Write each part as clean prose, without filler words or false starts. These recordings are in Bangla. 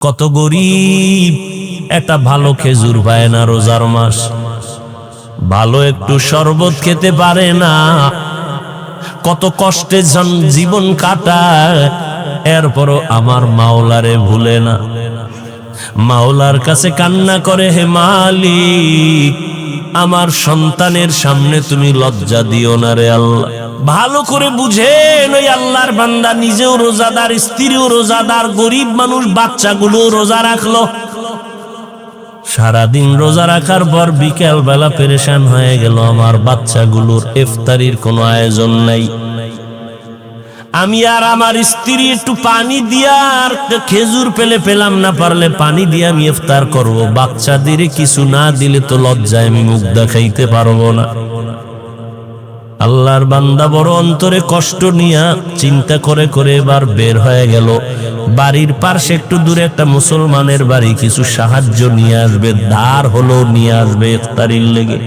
কত গরিব একটা ভালো খেজুর পায় না রোজার মাস, ভালো একটু শরবত খেতে পারে না, কত কষ্টে জীবন কাটায়, এরপরও আমার মাওলারে ভুলে না। মাওলার কাছে কান্না করে, হে মালিক, আমার সন্তানের সামনে তুমি লজ্জা দিও না রে আল্লাহ। ভালো করে বুঝেন, ওই আল্লাহর বান্দা নিজেও রোজাদার, স্ত্রীও রোজাদার, গরিব মানুষ বাচ্চাগুলো রোজা রাখলো। সারাদিন রোজা রাখার পর বিকেল বেলা পেরেশান হয়ে গেল, আমার বাচ্চাগুলোর ইফতারির কোনো আয়োজন নাই। আমি আর আমার স্ত্রী একটু পানি দিয়া আর খেজুর পেলাম না, পারলে পানি দিয়ে আমি ইফতার করব। বাচ্চাদের কিছু না দিলে তো লজ্জায় আমি মুখ দেখাইতে পারবো না। আল্লাহর বান্দা বড় অন্তরে কষ্ট নিয়া চিন্তা করে করে এবার বের হয়ে গেল। বাড়ির পাশে একটু দূরে একটা মুসলমানের বাড়ি, কিছু সাহায্য নিয়ে আসবে, ধার হলো নিয়ে আসবে ইফতারির লেগে।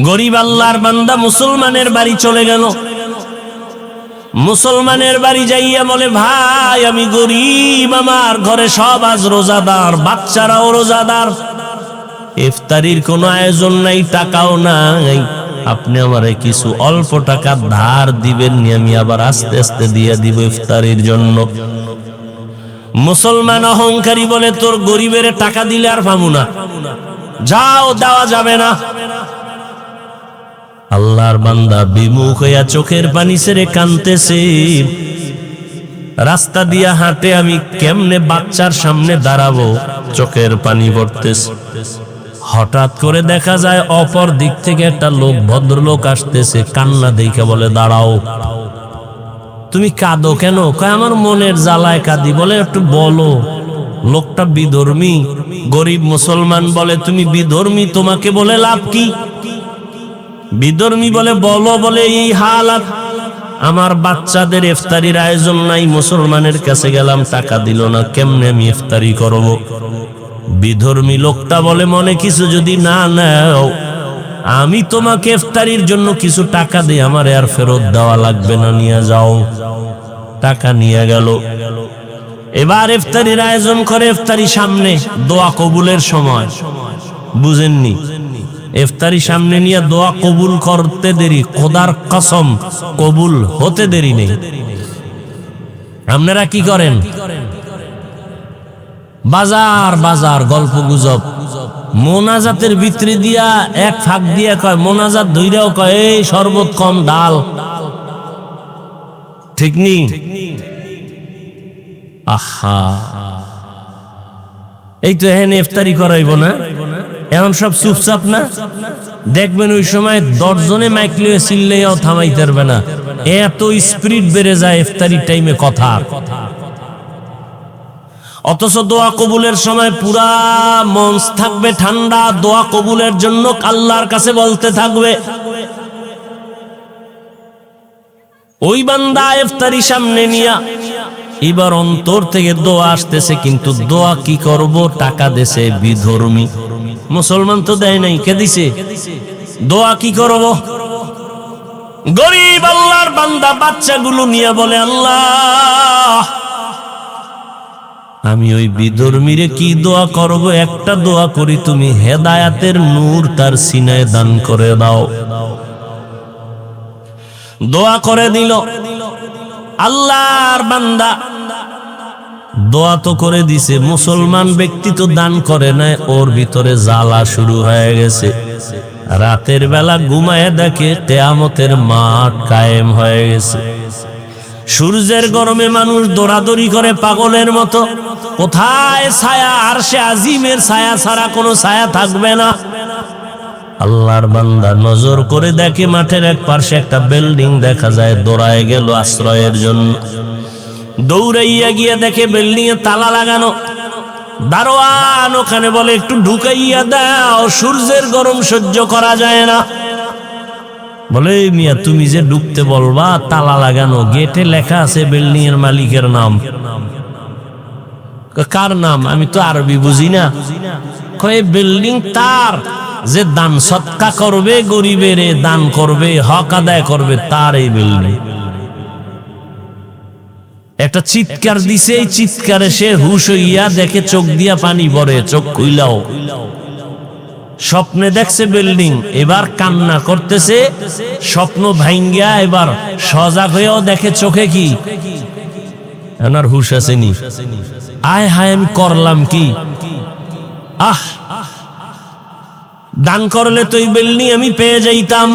গরিব আল্লাহর বান্দা মুসলমানের বাড়ি চলে গেল। মুসলমানের বাড়ি যাইয়া বলে, ভাই আমি গরিব, আমার ঘরে সব আজ রোজাদার, বাচ্চারাও রোজাদার, ইফতারির কোনো আয়োজন নাই, টাকাও নাই, আপনি আমারে কিছু অল্প টাকা ধার দিবেন নি, আমি আবার আস্তে আস্তে দিয়ে দিব ইফতারির জন্য। মুসলমান অহংকারী বলে, তোর গরিবের টাকা দিলে আর পাবো না, যাও, দেওয়া যাবে না। আল্লাহর বান্দা বিমুখ হইয়া চোখের পানি ছেড়ে কাঁদতেছে। রাস্তা দিয়া হাঁটে, আমি কেমনে বাচ্চার সামনে দাঁড়াবো, চোখের পানি পড়তেছে। হঠাৎ করে দেখা যায় অপর দিক থেকে একটা লোক, ভদ্রলোক আসতেছে, কান্না দেখে বলে, দাঁড়াও, তুমি কাঁদো কেন? কয়, আমার মনের জ্বালায় কাঁদি। বলে, একটু বলো। লোকটা বিধর্মী। গরিব মুসলমান বলে, তুমি বিধর্মী, তোমাকে বলে লাভ কি? বিধর্মী বলে, বলো। বলে, এই হালাত, আমার বাচ্চাদের ইফতারির আয়োজন নাই, মুসলমানের কাছে গেলাম, টাকা দিল না, কেমনে আমি ইফতারি করব? বিধর্মী লোকটা বলে, মনে কিছু যদি না নাও, আমি তোমাকে ইফতারির জন্য কিছু টাকা দিই, আমার আর ফেরত দেওয়া লাগবে না, নিয়ে যাও। টাকা নিয়ে গেল। এবার ইফতারির আয়োজন করে। ইফতারি সামনে, দোয়া কবুলের সময়, বুঝেননি? ইফতারি সামনে নিয়ে দোয়া কবুল করতে দেরি, খোদার কসম কবুল হতে দেরি নেই। আপনারা কি করেন? বাজার বাজার গল্প গুজব, মোনাজাতের ভিতরে দিয়া এক ফাঁক দিয়া কয়, মোনাজাত ধইরাও কয়, এই শরবত কম, ডাল, ঠিক নি? আহা, এই তো এখানে ইফতারি করাইব না, এখন সব চুপচাপ না? দেখবেন ওই সময় 10 জনে মাইক লিয়ে চিল্লাইয়াও থামাইতে পারবে না, এত স্পিরিট বেড়ে যায় ইফতারির টাইমে কথা। অথচ দোয়া কবুলের সময় পুরা মঞ্চ থাকবে ঠান্ডা, দোয়া কবুলের জন্য আল্লাহর কাছে বলতে থাকবে। ওই বান্দা ইফতারি সামনে নিয়া এবার অন্তর থেকে দোয়া আসতেছে, কিন্তু দোয়া কি করব? টাকা দেশে বিধর্মী, মুসলমান তো দেয় নাই, কে দিছে? দোয়া কি করব? গরিব আল্লাহর বান্দা বাচ্চাগুলো নিয়ে বলে, আল্লাহ, আমি ওই বিধর্মীরে কি দোয়া করব? একটা দোয়া করি, তুমি হেদায়াতের নূর তার সিনায় দান করে দাও। দোয়া করে দিল। আল্লাহর বান্দা দোয়া তো করে দিছে, মুসলমান ব্যক্তি তো দান করে নাই, ওর ভিতরে জ্বালা শুরু হয়ে গেছে। রাতের বেলা ঘুমায় দেখে কিয়ামতের মাঠ কায়েম হয়ে গেছে। সূর্যের গরমে মানুষ দৌড়াদৌড়ি করে পাগলের মতো, কোথায় ছায়া? আরশে আজিমের ছায়া ছাড়া কোনো ছায়া থাকবে না। আল্লাহর বান্দা নজর করে দেখে মাঠের এক পাশে একটা বিল্ডিং দেখা যায়, দৌড়ায় গেল আশ্রয়ের জন্য। দৌড়াইয়া গিয়ে দেখে বিল্ডিং এ তালা লাগানো। দারোয়ান ওখানে বলে, একটু ঢুকাইয়া দাও, সূর্যের গরম সহ্য করা যায় না। বলে, মিয়া তুমি যে ঢুকতে বলবা, তালা লাগানো, গেটে লেখা আছে বিল্ডিং এর মালিকের নাম। কার নাম? আমি তো আরবি বুঝি না। কয়, বিল্ডিং তার, যে দান সৎকা করবে, গরিবের দান করবে, হক আদায় করবে, তার এই বিল্ডিং। একটা চিৎকার দিছে, এই চিৎকারে সে হুশ হইয়া দেখে চোখ দিয়া পানি পড়ে, চোখ খুইলাও। স্বপ্নে দেখছে বিল্ডিং, এবার কান্না করতেছে, স্বপ্ন ভাঙ্গিয়া এবার সজাগ হয়েও দেখে চোখে কি, এনার হুশ আসেনি। আয় হায় আমি করলাম কি, আহ দান করলে তো এই বিল্ডিং আমি পেয়ে যাইতাম।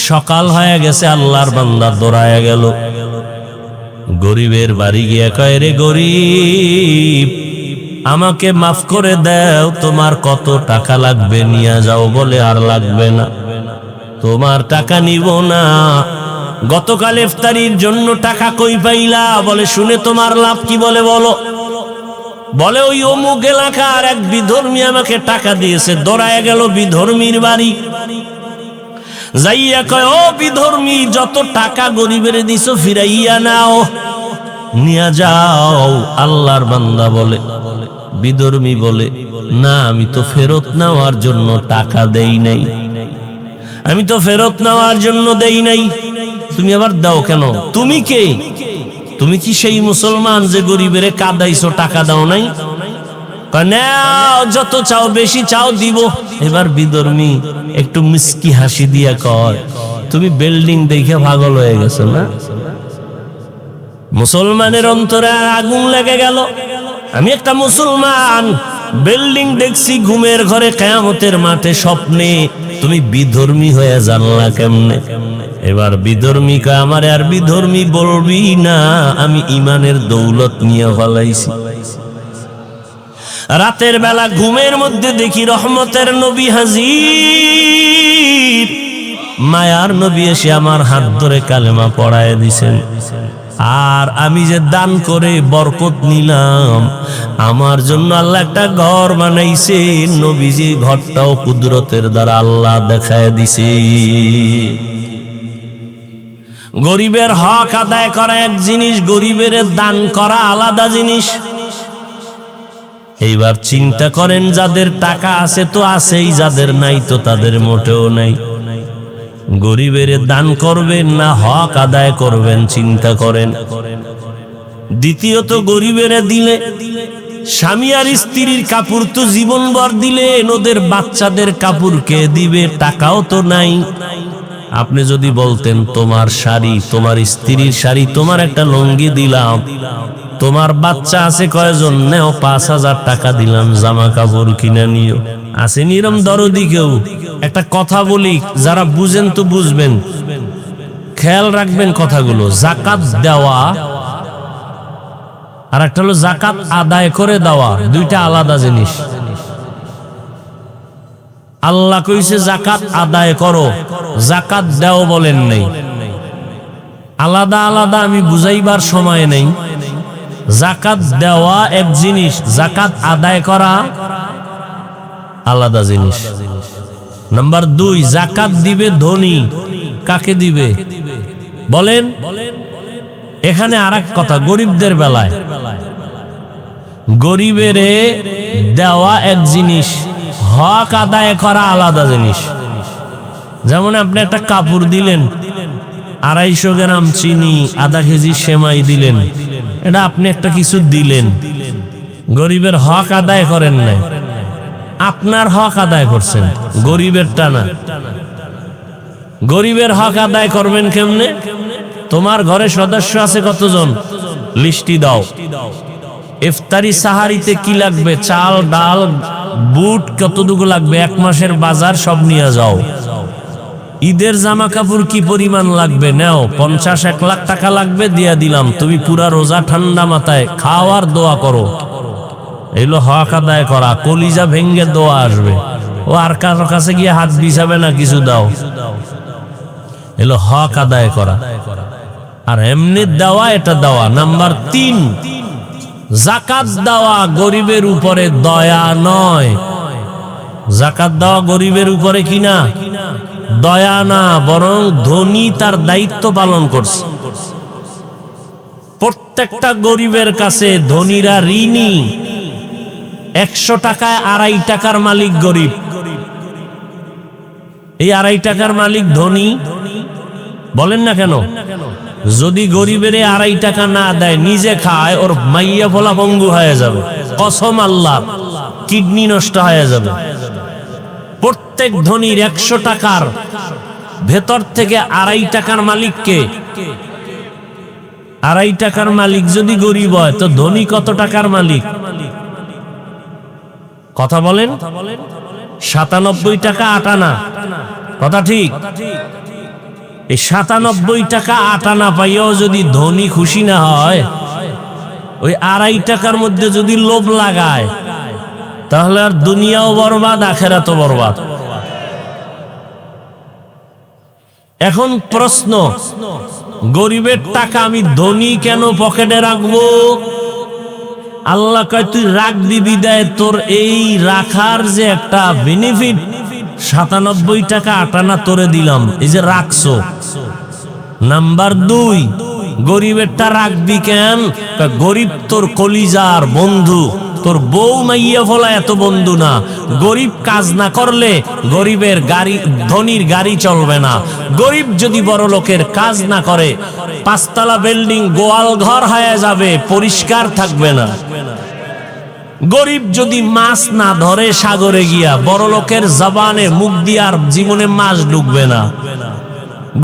সকাল হয়ে গেছে, আল্লাহর বান্দা দৌড়ায়া গেল গরিবের বাড়ি গিয়া কয়, রে গরিব আমাকে মাফ করে দাও, তোমার কত টাকা লাগবে নিয়ে যাও। বলে আর লাগবে না, তোমার টাকা নিব না। গতকাল ইফতারির জন্য টাকা কই পাইলা? বলে শুনে তোমার লাভ কি? বলে বলো। বলে ওই অমুক এলাকার এক বিধর্মী আমাকে টাকা দিয়েছে। দৌড়ায় গেল বিধর্মীর বাড়ি, যাইয়া কয়, ও বিধর্মী যত টাকা গরিবের দিছো ফিরাইয়া নাও, নিয়ে যাও। আল্লাহর বান্দা বলে, বিধর্মী বলে, না আমি তো ফেরত নেওয়ার জন্য টাকা দেই নাই, আমি তো ফেরত নেওয়ার জন্য দেই নাই। তুমি আবার দাও কেন? তুমি কে? তুমি কি সেই মুসলমান যে গরিবের কাঁদাইছো, টাকা দাও নাই? নাও, যত চাও বেশি চাও দিব। এবার বিধর্মী একটু মিষ্টি হাসি দিয়া কয়, তুমি বিল্ডিং দেখে পাগল হয়ে গেছো না? মুসলমানের অন্তরে আগুন লেগে গেল। আমি একটা মুসলমান, বিল্ডিং দেখছি ঘুমের ঘরে, কিয়ামতের মাঠে স্বপ্নে, তুমি বিধর্মী হয়ে জানলা কেমনে? এবার বিধর্মী কয়, আমারে আর বিধর্মী বলবি না, আমি ইমানের দৌলত নিয়ে ফলাইছি। রাতের বেলা ঘুমের মধ্যে দেখি রহমতের নবী হাজির, মায়ার নবী এসে আমার হাত ধরে কালেমা পড়ায় দিছেন। আর আমি যে দান করে বরকত নিলাম, আমার জন্য আল্লাহ একটা ঘর বানাইছে। নবীজি ঘরটাও কুদরতের দ্বারা আল্লাহ দেখায় দিছে। গরিবের হক আদায় করা এক জিনিস, গরিবের দান করা আলাদা জিনিস। এইবার চিন্তা করেন, যাদের টাকা আছে তো আছেই, যাদের নাই তো তাদের মোটেও নাই। গরিবের দান করবেন না হক আদায় করবেন, চিন্তা করেন। দ্বিতীয়ত, গরিবের দিলে স্বামী আর স্ত্রীর কাপড় তো জীবনভর দিলেন, ওদের বাচ্চাদের কাপড় কে দিবে? টাকাও তো নাই। আপনি যদি বলতেন তোমার শাড়ি, তোমার স্ত্রীর শাড়ি, তোমার একটা লুঙ্গি দিলাম, তোমার বাচ্চা আছে কয়জন, নেও ৫,০০০ টাকা দিলাম, জামা কাপড় কিনে নিও। আছে নিরম দরদি কেউ? একটা কথা বলি, যারা বুঝেন তো বুঝবেন, খেয়াল রাখবেন কথাগুলো। জাকাত দেওয়া আর একটা হলো জাকাত আদায় করে দেওয়া, দুইটা আলাদা জিনিস। আল্লাহ কইছে জাকাত আদায় করো, জাকাত দাও বলেন নাই। আলাদা আলাদা আমি বুঝাইবার সময় নেই। জাকাত দেওয়া এক জিনিস, জাকাত আদায় করা আলাদা জিনিস। নাম্বার ২, জাকাত দিবে ধনী। কাকে দিবে বলেন? এখানে আরেক কথা, গরিবদের বেলায় গরিবের দেওয়া এক জিনিস, হক আদায় করা আলাদা জিনিস। যেমন আপনি একটা কাপড় দিলেন, ২৫০ গ্রাম চিনি, আধা কেজি সেমাই দিলেন, এটা আপনি একটা কিছু দিলেন, গরিবের হক আদায় করেন নাই, আপনার হক আদায় করছেন, গরিবেরটা না। গরিবের হক আদায় করবেন কেমনে? তোমার ঘরে সদস্য আছে কতজন, লিস্টি দাও। ইফতারি সাহারিতে কি লাগবে, চাল ডাল বুট কতটুকু লাগবে, ১ মাসের বাজার সব নিয়ে যাও। ঈদের জামা কাপড় কি পরিমাণ লাগবে, নেও। ৫০-১ লাখ টাকা লাগবে, দিয়া দিলাম। তুমি পুরা রোজা ঠান্ডা মাথায় খাও আর দোয়া করো। এগুলো হক আদায় করা। কলিজা ভেঙ্গে দোয়া আসবে, ও আর কারো কাছে গিয়ে হাত বিছাবে না, কিছু দাও। এগুলো হক আদায় করা। আর এমনি দেওয়া, এটা দেওয়া। নাম্বার ৩, জাকাত দেওয়া গরিবের উপরে দয়া নয়। জাকাত দেওয়া গরিবের উপরে কি না, দয়া না, বরং ধনী তার দায়িত্ব পালন করছে। প্রত্যেকটা গরিবের কাছে ধনীরা ঋণী। ১০০ টাকায় ২.৫ টাকার মালিক গরিব, এই ২.৫ টাকার মালিক ধনী। বলেন না কেন? যদি গরিবের 2.5 টাকা না দেয়, নিজে খায়, ওর মাইয়া ফোলা পঙ্গু হয়ে যাবে, কসম আল্লাহ, কিডনি নষ্ট হয়ে যাবে। প্রত্যেক ধনীর 100 টাকার ভেতর থেকে 2.5 টাকার মালিককে, 2.5 টাকার মালিক যদি গরিব হয় তো ধনী কত টাকার মালিক? কথা বলেন। 97 টাকা 8 আনা, কথা ঠিক? এই 97 টাকা 8 আনা পাইয়াও যদি ধনী খুশি না হয়, ওই 2.5 টাকার মধ্যে যদি লোভ লাগায়, তাহলে আর দুনিয়াও বরবাদ, আখেরাতও বরবাদ। এখন প্রশ্ন, গরিবের টাকা আমি ধনী কেন পকেটে রাখবো? আল্লাহ কয় তুই রাখবি বিদায় তোর এই রাখার যে একটা বেনিফিট, 97 টাকা 8 আনা তোরে দিলাম, এই যে রাখছো। নাম্বার 2, গরিবেরটা রাখবি কেন? গরিব তোর কলিজার বন্ধু, তোর বউ মাইয়া ফলা এত বন্ধু না। গরিব কাজ না করলে গরিবের গাড়ি, ধনীর গাড়ি চলবে না। গরিব যদি বড় লোকের কাজ না করে, 5 তলা বিল্ডিং গোয়াল ঘর হয়ে যাবে, পরিষ্কার থাকবে না। গরিব যদি মাছ না ধরে সাগরে গিয়া, বড় লোকের জবানে মুখ দিয়ে আর জীবনে মাছ ঢুকবে না।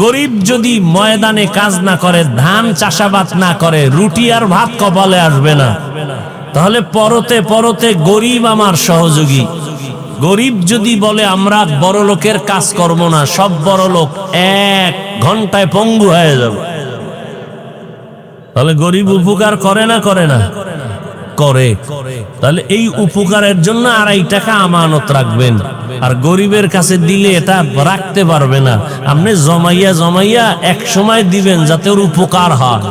গরিব যদি ময়দানে কাজ না করে, ধান চাষাবাদ না করে, রুটি আর ভাত কপালে আসবে না। তাহলে পরতে পরতে গরিব আমার সহযোগী। গরিব যদি বলে আমরা বড় লোকের কাজ করব না, সব বড় লোক 1 ঘন্টায় পঙ্গু হয়ে যাবে। তাহলে গরিব উপকার করে না করে না? করে। তাহলে এই উপকারের জন্য 2.5 টাকা আমানত রাখবেন। আর গরিবের কাছে দিলে এটা রাখতে পারবে না, আপনি জমাইয়া জমাইয়া এক সময় দিবেন যাতে ওর উপকার হয়।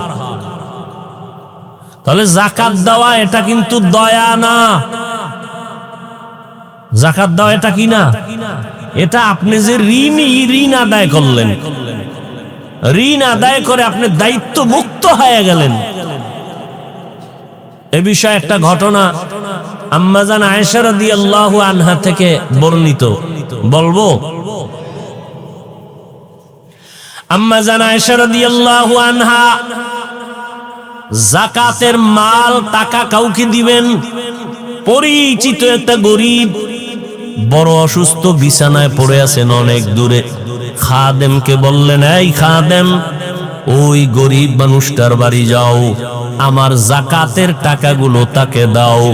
তাহলে যাকাত দেওয়া এটা কিন্তু দয়া না। যাকাত দেওয়া এটা কি না? এটা আপনি যে ঋণ আদায় করলেন, ঋণ আদায় করে আপনি দায়িত্ব মুক্ত হয়ে গেলেন। এ বিষয়ে একটা ঘটনা আম্মা জান আয়েশা রাদিয়াল্লাহু আনহা থেকে বর্ণিত, বলবো? আম্মা জান আয়েশা রাদিয়াল্লাহু আনহা যাকাতের মাল টাকা কাউকে দিবেন, পরিচিত একটা গরিব বড় অসুস্থ, বিছানায় পড়ে আছেন অনেক দূরে। খাদেমকে বললেন, এই খাদেম, ওই গরিব মানুষটার বাড়ি যাও, আমার যাকাতের টাকাগুলো তাকে দাও,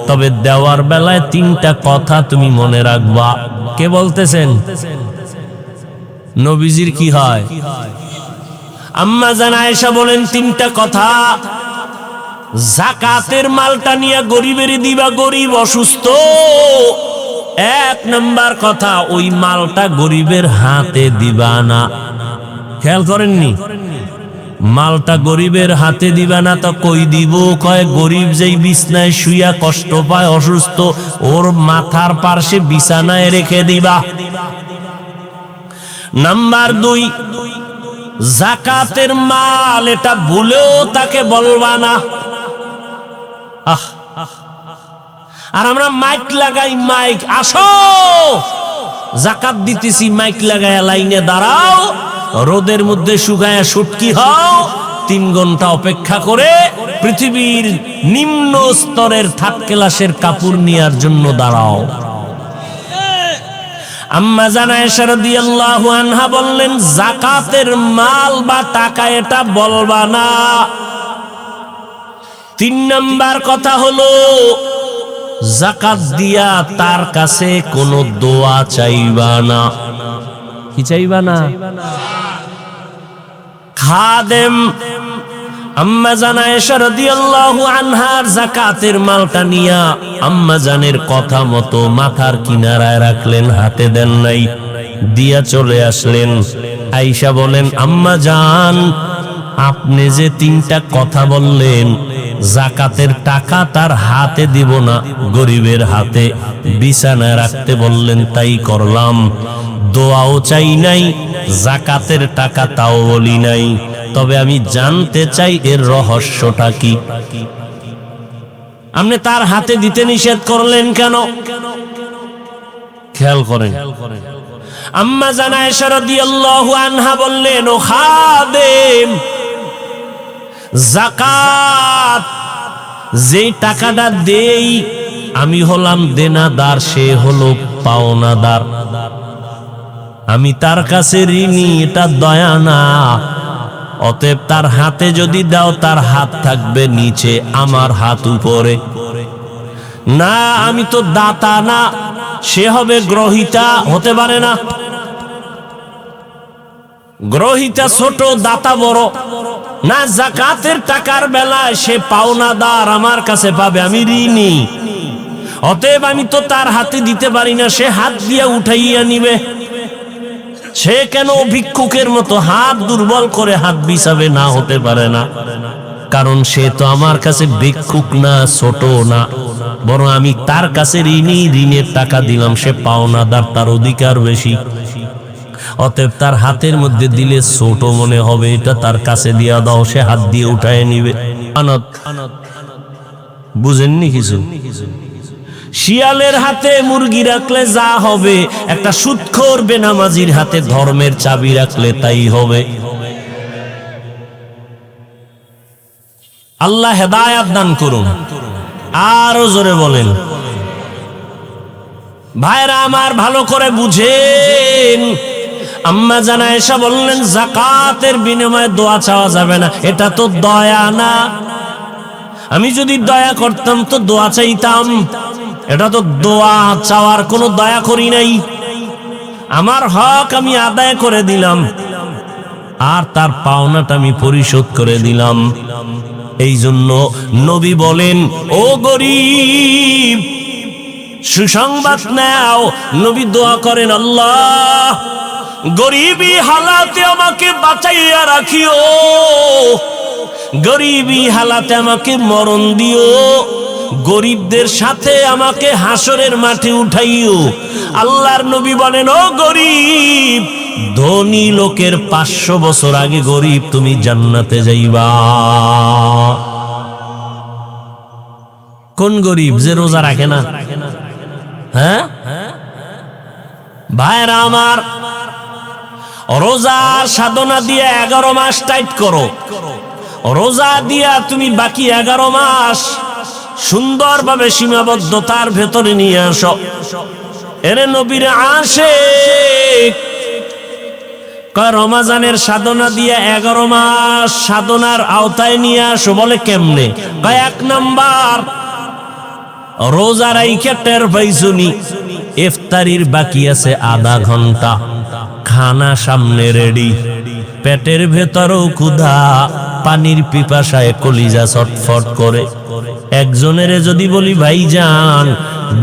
তবে দেওয়ার বেলায় 3টা কথা তুমি মনে রাখবা। কে বলতেছেন? নবীজির কি হয়? আম্মা জান আয়েশা বলেন 3টা কথা। যাকাতের মালটা নিয়ে গরিবের দিবা, গরিব অসুস্থ। 1 নাম্বার কথা, ওই মালটা গরিবের হাতে দিবা না। খেয়াল করেননি? মালটা গরিবের হাতে দিবা না তো কই দিব? কয় গরিব যেই বিছানায় শুইয়া কষ্ট পায়, অসুস্থ, ওর মাথার পাশে বিছানায় রেখে দিবা। নাম্বার 2, যাকাতের মাল এটা ভুলেও তাকে বলবা না। আর আমরা মাইক লাগাই, মাইক, আসো যাকাত দিতেছি, মাইক লাগায়া লাইনে দাঁড়াও, রোদের মধ্যে শুকায়া শুটকি হও, 3 ঘন্টা অপেক্ষা করে পৃথিবীর নিম্ন স্তরের 3rd ক্লাসের কাপড় নেয়ার জন্য দাঁড়াও। আম্মা জান আয়েশা রাদিয়াল্লাহু আনহা বললেন, যাকাতের মাল বা টাকা এটা বলবা না। 3 নাম্বার কথা হলো, যাকাত দিয়া তার কাছে কোনো দোয়া চাইবা না। কি চাইবা না? খাদেম আম্মা জান আয়েশা রাদিয়াল্লাহু আনহার যাকাতের মালটা নিয়া আম্মা জানের কথা মতো মাথার কিনারায় রাখলেন, হাতে দেন নাই, দিয়া চলে আসলেন। আয়েশা বলেন, আম্মা জান, আপনি যে 3টা কথা বললেন, যাকাতের টাকা তার হাতে দিব না, গরিবের হাতে বিছানায় রাখতে বললেন, তাই করলাম। দোয়াও চাই নাই, যাকাতের টাকা তাও বলি নাই। তবে আমি জানতে চাই এর রহস্যটা কি? আপনি তার হাতে দিতে নিষেধ করলেন কেন? খেয়াল করেন। আম্মা জান আয়েশা রাদিয়াল্লাহু আনহা বললেন, ও খাদেম, যাকাত যে টাকাটা দেই আমি হলাম দেনাদার, সে হলো পাওনাদার। আমি তার কাছে ঋণী, এটা দয়া না। অতএব তার হাতে যদি দাও তার হাত থাকবে নিচে, আমার হাত উপরে। না আমি তো দাতা না, সে হবে গ্রহিতা, হতে পারে না। গ্রহিতা ছোট, দাতা বড় না। যাকাতের টাকার বেলায় সে পাওনাদার, আমার কাছে পাবে, আমি ঋণী। অতএব আমি তো তার হাতে দিতে পারি না, সে হাত দিয়ে উঠাইয়া নিবে। সে কেন ভিক্ষুকের মতো হাত দুর্বল করে হাত বিছাবে? না, হতে পারে না। কারণ সে তো আমার কাছে ভিক্ষুক না, ছোট না, বরং আমি তার কাছে ঋণী। ঋণের টাকা দিলাম, সে পাওনাদার, তার অধিকার বেশি। অতএব তার হাতের মধ্যে দিলে ছোট মনে হবে, এটা তার কাছে দিয়া দাও, সে হাত দিয়ে উঠায় নিবে। আনত বুঝেননি কিছু? শিয়ালের হাতে মুরগি রাখলে যা হবে, একটা সুদখোর বেনামাজির হাতে ধর্মের চাবি রাখলে তাই হবে। আল্লাহ হেদায়াত দান করুন। আরো জোরে বলেন। ভাইরা আমার, ভালো করে বুঝেন। আম্মা জানা এসা বললেন যাকাতের বিনিময়ে দোয়া চাওয়া যাবে না, এটা তো দয়া না। আমি যদি দয়া করতাম তো দোয়া চাইতাম, এটা তো দোয়া চাওয়ার কোনো দয়া করি নাই। আমার হক আমি আদায় করে দিলাম, আর তার পাওনাটা আমি পরিশোধ করে দিলাম। এই জন্য নবী বলেন, ও গরিব সুসংবাদ নাও। নবী দোয়া করেন, আল্লাহ গরিবী হালাতে আমাকে বাঁচাইয়া রাখিও, গরিবী হালাতে আমাকে মরণ দিও, গরিবদের সাথে আমাকে হাসরের মাঠে উঠাইও। আল্লাহর নবী বলেন, ও গরিব, ধনী লোকের 500 বছর আগে গরিব তুমি জান্নাতে যাইবা। কোন গরিব? যে রোজা রাখে না। হ্যাঁ ভাইরা আমার, রোজার সাধনা দিয়ে 11 মাস টাইট করো। রোজা দিয়া তুমি বাকি 11 মাস সুন্দরভাবে সীমাবদ্ধতার ভেতরে নিয়ে আসো। এরে নবীর আশিক কয় রমজানের সাধনা দিয়ে 11 মাস সাধনার আওতায় নিয়ে আসো। বলে কেমনে? কয় 1 নাম্বার, রোজা রাইখা টের পাইছুনি ইফতারির বাকি আছে আধা ঘন্টা, খানা সামনে রেডি, পেটের ভেতরও ক্ষুধা, পানির পিপাসায় কলিজা ছটফট করে। একজনের যদি বলি ভাইজান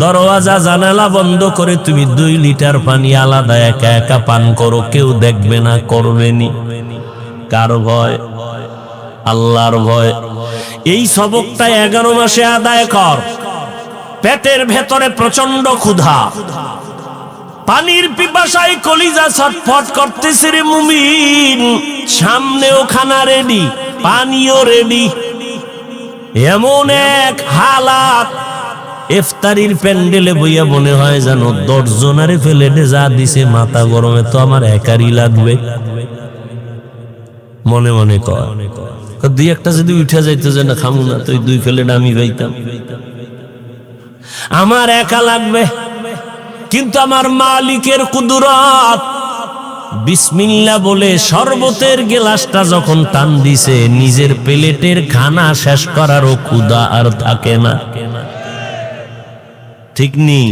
দরওয়াজা জানালা বন্ধ করে তুমি 2 লিটার পানি আলাদা একা একা পান করো, কেউ দেখবে না, করবেনি। কার ভয়? আল্লাহর ভয়। এই সবকটা 11 মাসে আদায় কর। পেটের ভেতরে প্রচন্ড ক্ষুধা, পানির পিপাসায় কলিজা ছটফট করতেছে রে মুমিন, সামনেও খানা রেডি, পানিও রেডি। এমন এক হালাত, ইফতারির প্যান্ডেলে বইয়া মনে হয় যেন 10 জনারে ফেলেটে যা দিছে, মাথা গরমে তো আমার একারই লাগবে। মনে মনে কয় 2-1টা যদি উঠে যাইতো যে না খামু না, তো 2 প্লেট আমি পাইতাম, আমার একা লাগবে। কিন্তু আমার মালিকের কুদরত, বিসমিল্লাহ বলে শরবতের গ্লাসটা যখন টান দিছে, নিজের প্লেটের খানা শেষ করারও ক্ষুধা আর থাকে না। ঠিক নি?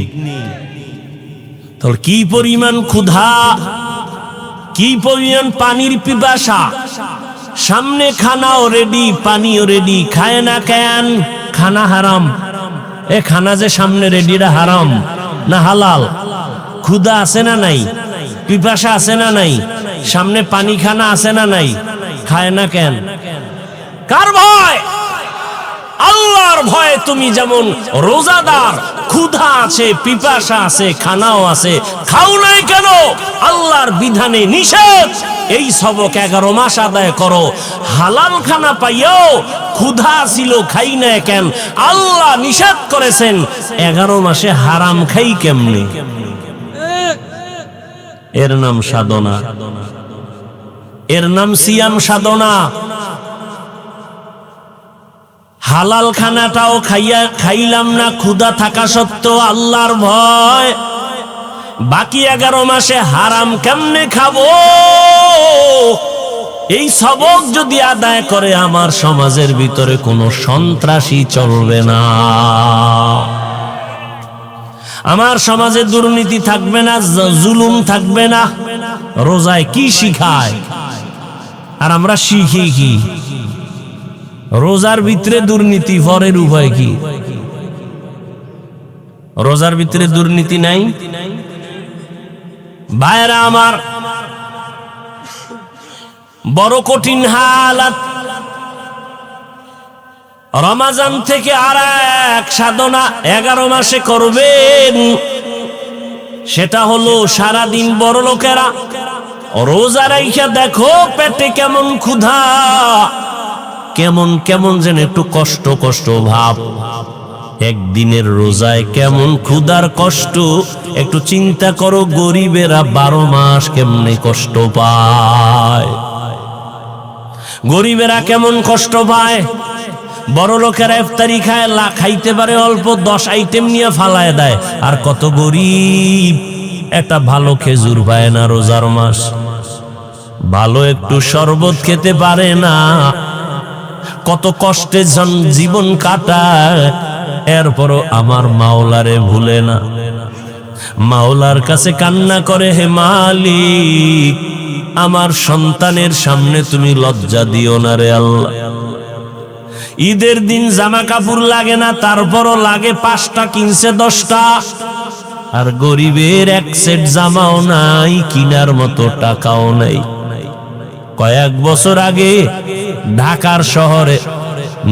তোর কি পরিমাণ ক্ষুধা, কি পরিমাণ পানির পিপাসা। সামনে খানাও রেডি, পানিও রেডি, খায় না কেন? খানা হারাম। এ খানা যে সামনে রেডিটা হারাম না হালাল? ক্ষুধা আছে না নাই? পিপাসা আছে না নাই? সামনে পানি খানা আছে না নাই? খায় না কেন? কার ভয়? আল্লাহর ভয়ে। তুমি যেমন রোজাদার, ক্ষুধা আছে, পিপাসা আছে, খানাও আছে, খাও নাই কেন? আল্লাহর বিধানে নিষেধ। এই সবক 11 মাস আদায় করো। হালাল খানা পাইও ক্ষুধা ছিল, খাই না কেন? আল্লাহ নিষেধ করেছেন। 11 মাসে হারাম খাই কেমনে? এর নাম সাধনা, এর নাম সিয়াম সাধনা। হালাল খানাটাও খাইলাম না ক্ষুধা থাকা সত্ত্বেও আল্লাহর ভয়, বাকি 11 মাসে হারাম কেমনে খাবো? এই সবক যদি আদায় করে আমার সমাজের ভিতরে কোনো সন্ত্রাসী চলবে না, আমার সমাজে দুর্নীতি থাকবে না, জুলুম থাকবে না। রোজায় কি শিখায় আর আমরা শিখি কি? রোজার ভিতরে দুর্নীতি, পরের উভয় কি? রোজার ভিতরে দুর্নীতি নাই? ভাইরা আমার, বড় কঠিন হালাত। রমজান থেকে আর এক সাধনা 11 মাসে করবেন, সেটা হলো সারাদিন বড় লোকেরা রোজা রাইখা দেখো পেটে কেমন ক্ষুধা, কেমন কেমন যেন একটু কষ্ট কষ্ট ভাব। একদিনের রোজায় কেমন ক্ষুধার কষ্ট একটু চিন্তা করো। গরিবেরা 12 মাস কেমনে কষ্ট পায়, গরিবেরা কেমন কষ্ট পায়। বড় লোকেরা ইফতারি খায়, খাইতে পারে অল্প, 10 আইটেম নিয়ে ফালায় দেয়। আর কত গরিব একটা ভালো খেজুর পায় না রোজার মাস, ভালো একটু শরবত খেতে পারে না। কত কষ্টে জীবন কাটায়, এরপরও আমার মাওলারে ভুলে না। মাওলার কাছে কান্না করে, হে মালিক, আমার সন্তানের সামনে তুমি লজ্জা দিও না রে আল্লাহ। ঈদের দিন জামা কাপড় লাগে না, তারপরও লাগে 5টা, কিনছে 10টা। আর গরিবের এক সেট জামাও নাই, কিনার মতো টাকাও নাই। কয়েক বছর আগে ঢাকার শহরে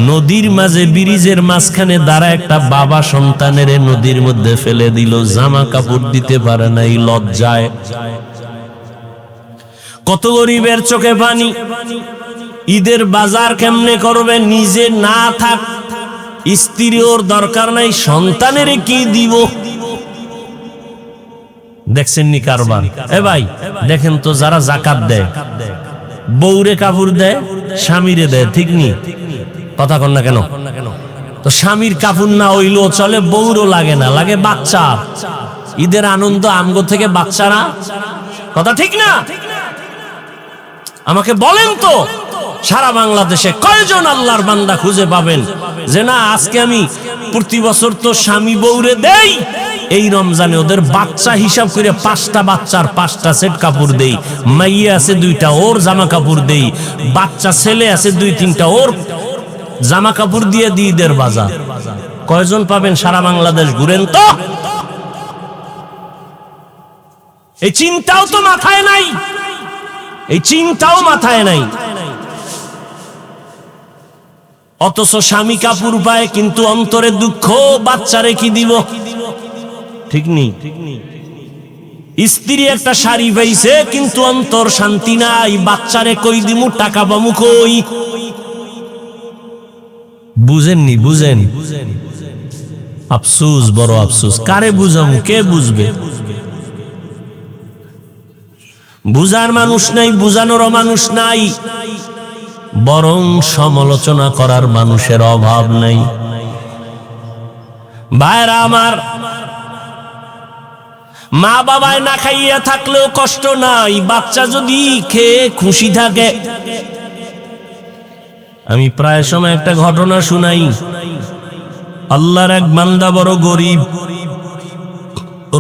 নদীর মাঝে, ব্রিজের মাঝখানে দাঁড়া একটা বাবা সন্তানের নদীর মধ্যে ফেলে দিল, জামা কাপড় দিতে পারে নাই লজ্জায়। কত গরিবের চোখে পানি। ঈদের বাজার কেমনে করবে? নিজে না থাক, স্ত্রী ওর দরকার নাই, সন্তানের কি দিব? দেখছেন নি কারবার? এ ভাই দেখেন তো, যারা যাকাত দেয়, বউরে কাপড় দেয়, স্বামীরে দেয়, ঠিক নি? কথা কন না কেন? তো স্বামীর কাপড় না হইলেও চলে, বউরও লাগে না, লাগে বাচ্চা। ঈদের আনন্দ আমগো থেকে বাচ্চারা, কথা ঠিক না? আমাকে বলেন তো, সারা বাংলাদেশে কয়জন আল্লাহর বান্দা খুঁজে পাবেন যে না আজকে আমি প্রতি বছর তো স্বামী বউরে দেই, এই রমজানে ওদের বাচ্চা হিসাব করে 5টা বাচ্চার 5টা সেট কাপড় দেই, মাইয়া আছে 2টা, ওর জামা কাপড় দেই, বাচ্চা ছেলে আছে 2-3টা, ওর জামা কাপড় দিয়ে দিই ঈদের বাজার। কয়জন পাবেন? সারা বাংলাদেশ ঘুরেন তো। এই চিন্তাও তো মাথায় নাই, এই চিন্তাও মাথায় নাই। অথচ স্বামী কাপড় পায়, কিন্তু অন্তরে দুঃখ, বাচ্চারে কি দিব? ঠিক নেই। স্ত্রী একটা শাড়ি পাইছে, কিন্তু অন্তর শান্তি নাই, বাচ্চারে কই দিমু, টাকা পামু কই? বুঝেননি? বুঝেন? আফসোস, বড় আফসোস। কারে বুঝামু? কে বুঝবে? বুঝার মানুষ নাই, বুঝানোরও মানুষ নাই, বরং সমালোচনা করার মানুষের অভাব নাই। ভাইরা আমার, মা বাবায় না খাইয়া থাকলেও কষ্ট নাই, বাচ্চা যদি খেয়ে খুশি থাকে। আমি প্রায় সময় একটা ঘটনা শুনাই। আল্লাহর এক বান্দা বড় গরিব,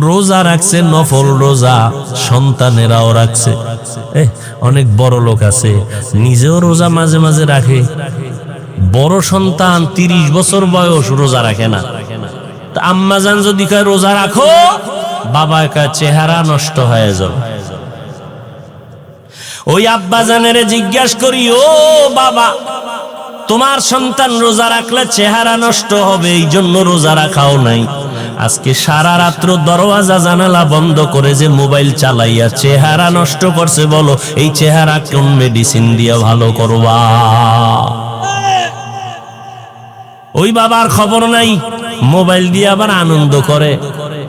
রোজা রাখছে, নফল রোজা, সন্তানেরাও রাখছে। অনেক বড় লোক আছে, নিজেও রোজা মাঝে মাঝে রাখে। বড় সন্তান 30 বছর বয়স, রোজা রাখে না। তা আম্মা জান যদি কয় রোজা রাখো, বাবা কয় চেহারা নষ্ট হয়ে যাবে। ওই আব্বা জানের জিজ্ঞাসা করি, ও বাবা, তোমার সন্তান রোজা রাখলে চেহারা নষ্ট হবে, এই জন্য রোজা রাখাও নাই। আজকে সারা রাত্র দরওয়াজা জানালা বন্ধ করে যে মোবাইল চালাইয়া চেহারা নষ্ট করছে, বলো এই চেহারা কোন মেডিসিন দিয়ে ভালো করবা? ওই বাবার খবর নাই, মোবাইল দিয়ে আবার আনন্দ করে।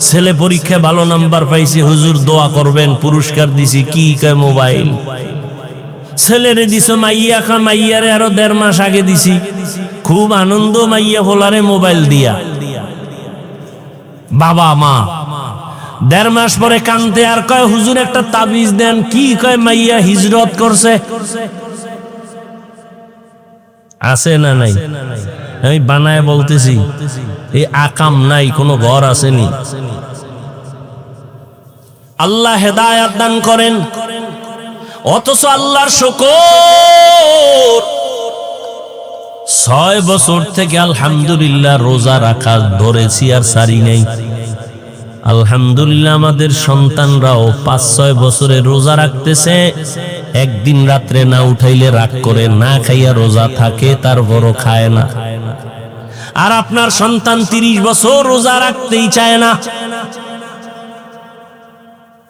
ছেলে পরীক্ষায় ভালো নাম্বার পাইছে, হুজুর দোয়া করবেন, পুরস্কার দিছি, কি কয় মোবাইল। ছেলেরে দিছ মাইয়া খা, মাইয়ারে আরো 1.5 মাস আগে দিছি। খুব আনন্দ মাইয়া ফোলারে মোবাইল দিয়া। বাবা মা 1.5 মাস পরে কানতে আর কয় হুজুর একটা তাবিজ দেন। কি কয় মাইয়া হিজরত করছে। আছে না নাই? আমি বানায় বলতেছি, এই আকাম নাই, কোনো ঘর আসেনি। আল্লাহ হেদায়াত দান করেন। অথচ আল্লাহর শুকর, 6 বছর থেকে আলহামদুলিল্লাহ রোজা রাখা ধরেছি আর সারি নেই। আলহামদুলিল্লাহ আমাদের সন্তানরাও 5-6 বছরে রোজা রাখতেছে। একদিন রাত্রে না উঠাইলে রাগ করে, না খাইয়া রোজা থাকে, তারপরও খায় না। আর আপনার সন্তান 30 বছর রোজা রাখতেই চায় না।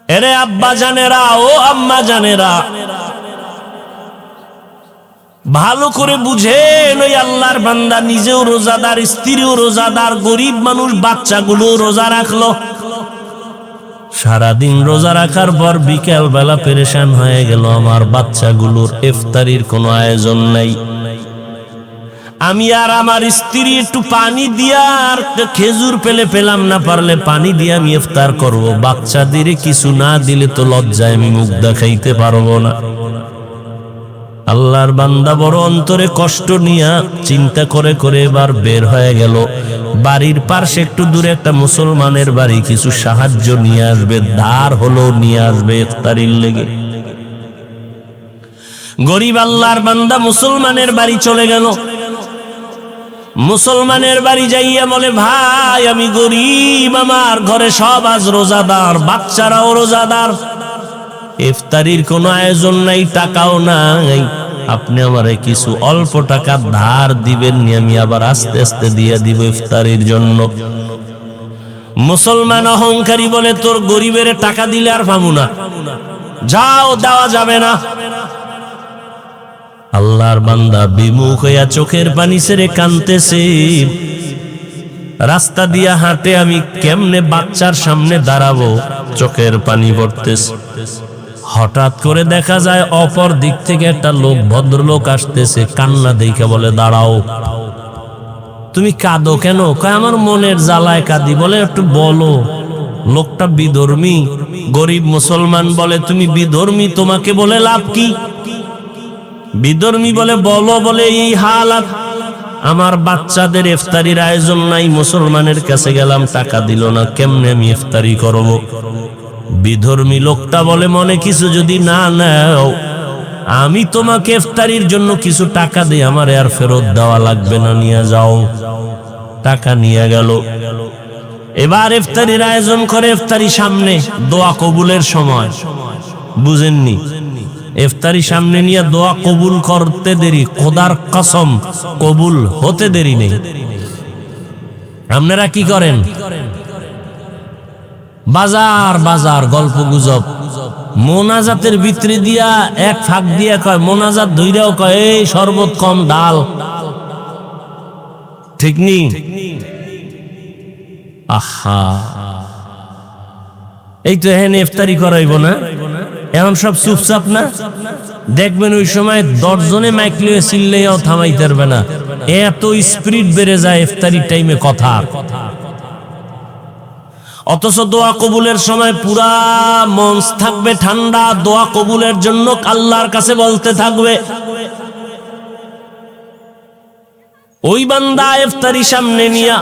এরে আব্বা জানেরা, ও আম্মা জানেরা, ভালো করে বুঝেন, ওই আল্লাহর বান্দা নিজেও রোজাদার, স্ত্রীও রোজাদার, গরিব মানুষ বাচ্চাগুলো রোজা রাখলো। সারাদিন রোজা রাখার পর বিকেল বেলা পেরেশান হয়ে গেল, আমার বাচ্চাগুলোর ইফতারির কোনো আয়োজন নাই। আমি আর আমার স্ত্রী একটু পানি দিয়া আর খেজুর পেলাম না, পারলে পানি দিয়ে আমি ইফতার করব। বাচ্চাদের কিছু না দিলে তো লজ্জায় আমি মুখ দেখাইতে পারবো না। আল্লাহর বান্দা বড় অন্তরে কষ্ট নিয়া চিন্তা করে করে এবার বের হয়ে গেল। বাড়ির পাশে একটু দূরে একটা মুসলমানের বাড়ি, কিছু সাহায্য নিয়ে আসবে, ধার হলো নিয়ে আসবে ইফতারির লেগে। গরিব আল্লাহর বান্দা মুসলমানের বাড়ি চলে গেল। মুসলমানের বাড়ি যাইয়া বলে, ভাই আমি গরিব, আমার ঘরে সব আজ রোজাদার, বাচ্চারাও রোজাদার, ইফতারির কোনো আয়োজন নাই, টাকাও নাই, আপনি আমারে কিছু অল্প টাকা ধার দিবেন, আমি আবার আস্তে আস্তে দিয়ে দিব ইফতারির জন্য। মুসলমান অহংকারী বলে, তোর গরিবের টাকা দিলে আর পাবো না, যাও, দেওয়া যাবে না। আল্লাহর বান্দা বিমুখ হইয়া চোখের পানি ছেড়ে কাঁদতেছে। রাস্তা দিয়া হাঁটে, আমি কেমনে বাচ্চার সামনে দাঁড়াবো, চোখের পানি পড়তেছে। হঠাৎ করে দেখা যায় অপর দিক থেকে একটা লোক, ভদ্রলোক আসতেছে, কান্না দেখে বলে, দাঁড়াও। তুমি কাঁদো কেন? কয় আমার মনের জ্বালায় কাঁদি। বলে একটু বলো। লোকটা বিধর্মী, গরিব মুসলমান। বলে তুমি বিধর্মী, তোমাকে বলে লাভ কি? বিধর্মী বলে, বলো। বলে এই হালাত, আমার বাচ্চাদের ইফতারির আয়োজন নাই, মুসলমানের কাছে গেলাম, টাকা দিল না, কেমনে আমি ইফতারি করব? বিধর্মী লোকটা বলে, মনে কিছু যদি না নাও, আমি তোমাকে ইফতারির জন্য কিছু টাকা দিই, আমার আর ফেরত দেওয়া লাগবে না, নিয়ে যাও। টাকা নিয়ে গেল। এবার ইফতারির আয়োজন করে। ইফতারি সামনে, দোয়া কবুলের সময়, বুঝেননি? ইফতারি সামনে নিয়ে দোয়া কবুল করতে দেরি, খোদার কসম কবুল হতে দেরি নেই। আপনারা কি করেন? বাজার বাজার গল্প গুজব, মোনাজাতের ভিতরে দিয়া এক ফাঁক দিয়া কয়, মোনাজাত ধইরাও কয়, এই শরবত কম ডাল, ঠিক নি? আহা, এই তো এখানে ইফতারি করাইব না, এখন সব চুপচাপ না? দেখবেন ওই সময় 10 জনে মাইক লিয়ে চিল্লাইয়াও থামাইতে পারবে না, এত স্পিরিট বেড়ে যায় ইফতারি টাইমে কথা। অথচ দোয়া কবুলের সময় পুরা মঞ্চ থাকবে ঠান্ডা, দোয়া কবুলের জন্য আল্লাহর কাছে বলতে থাকবে। ওই বান্দা ইফতারি সামনে নিয়া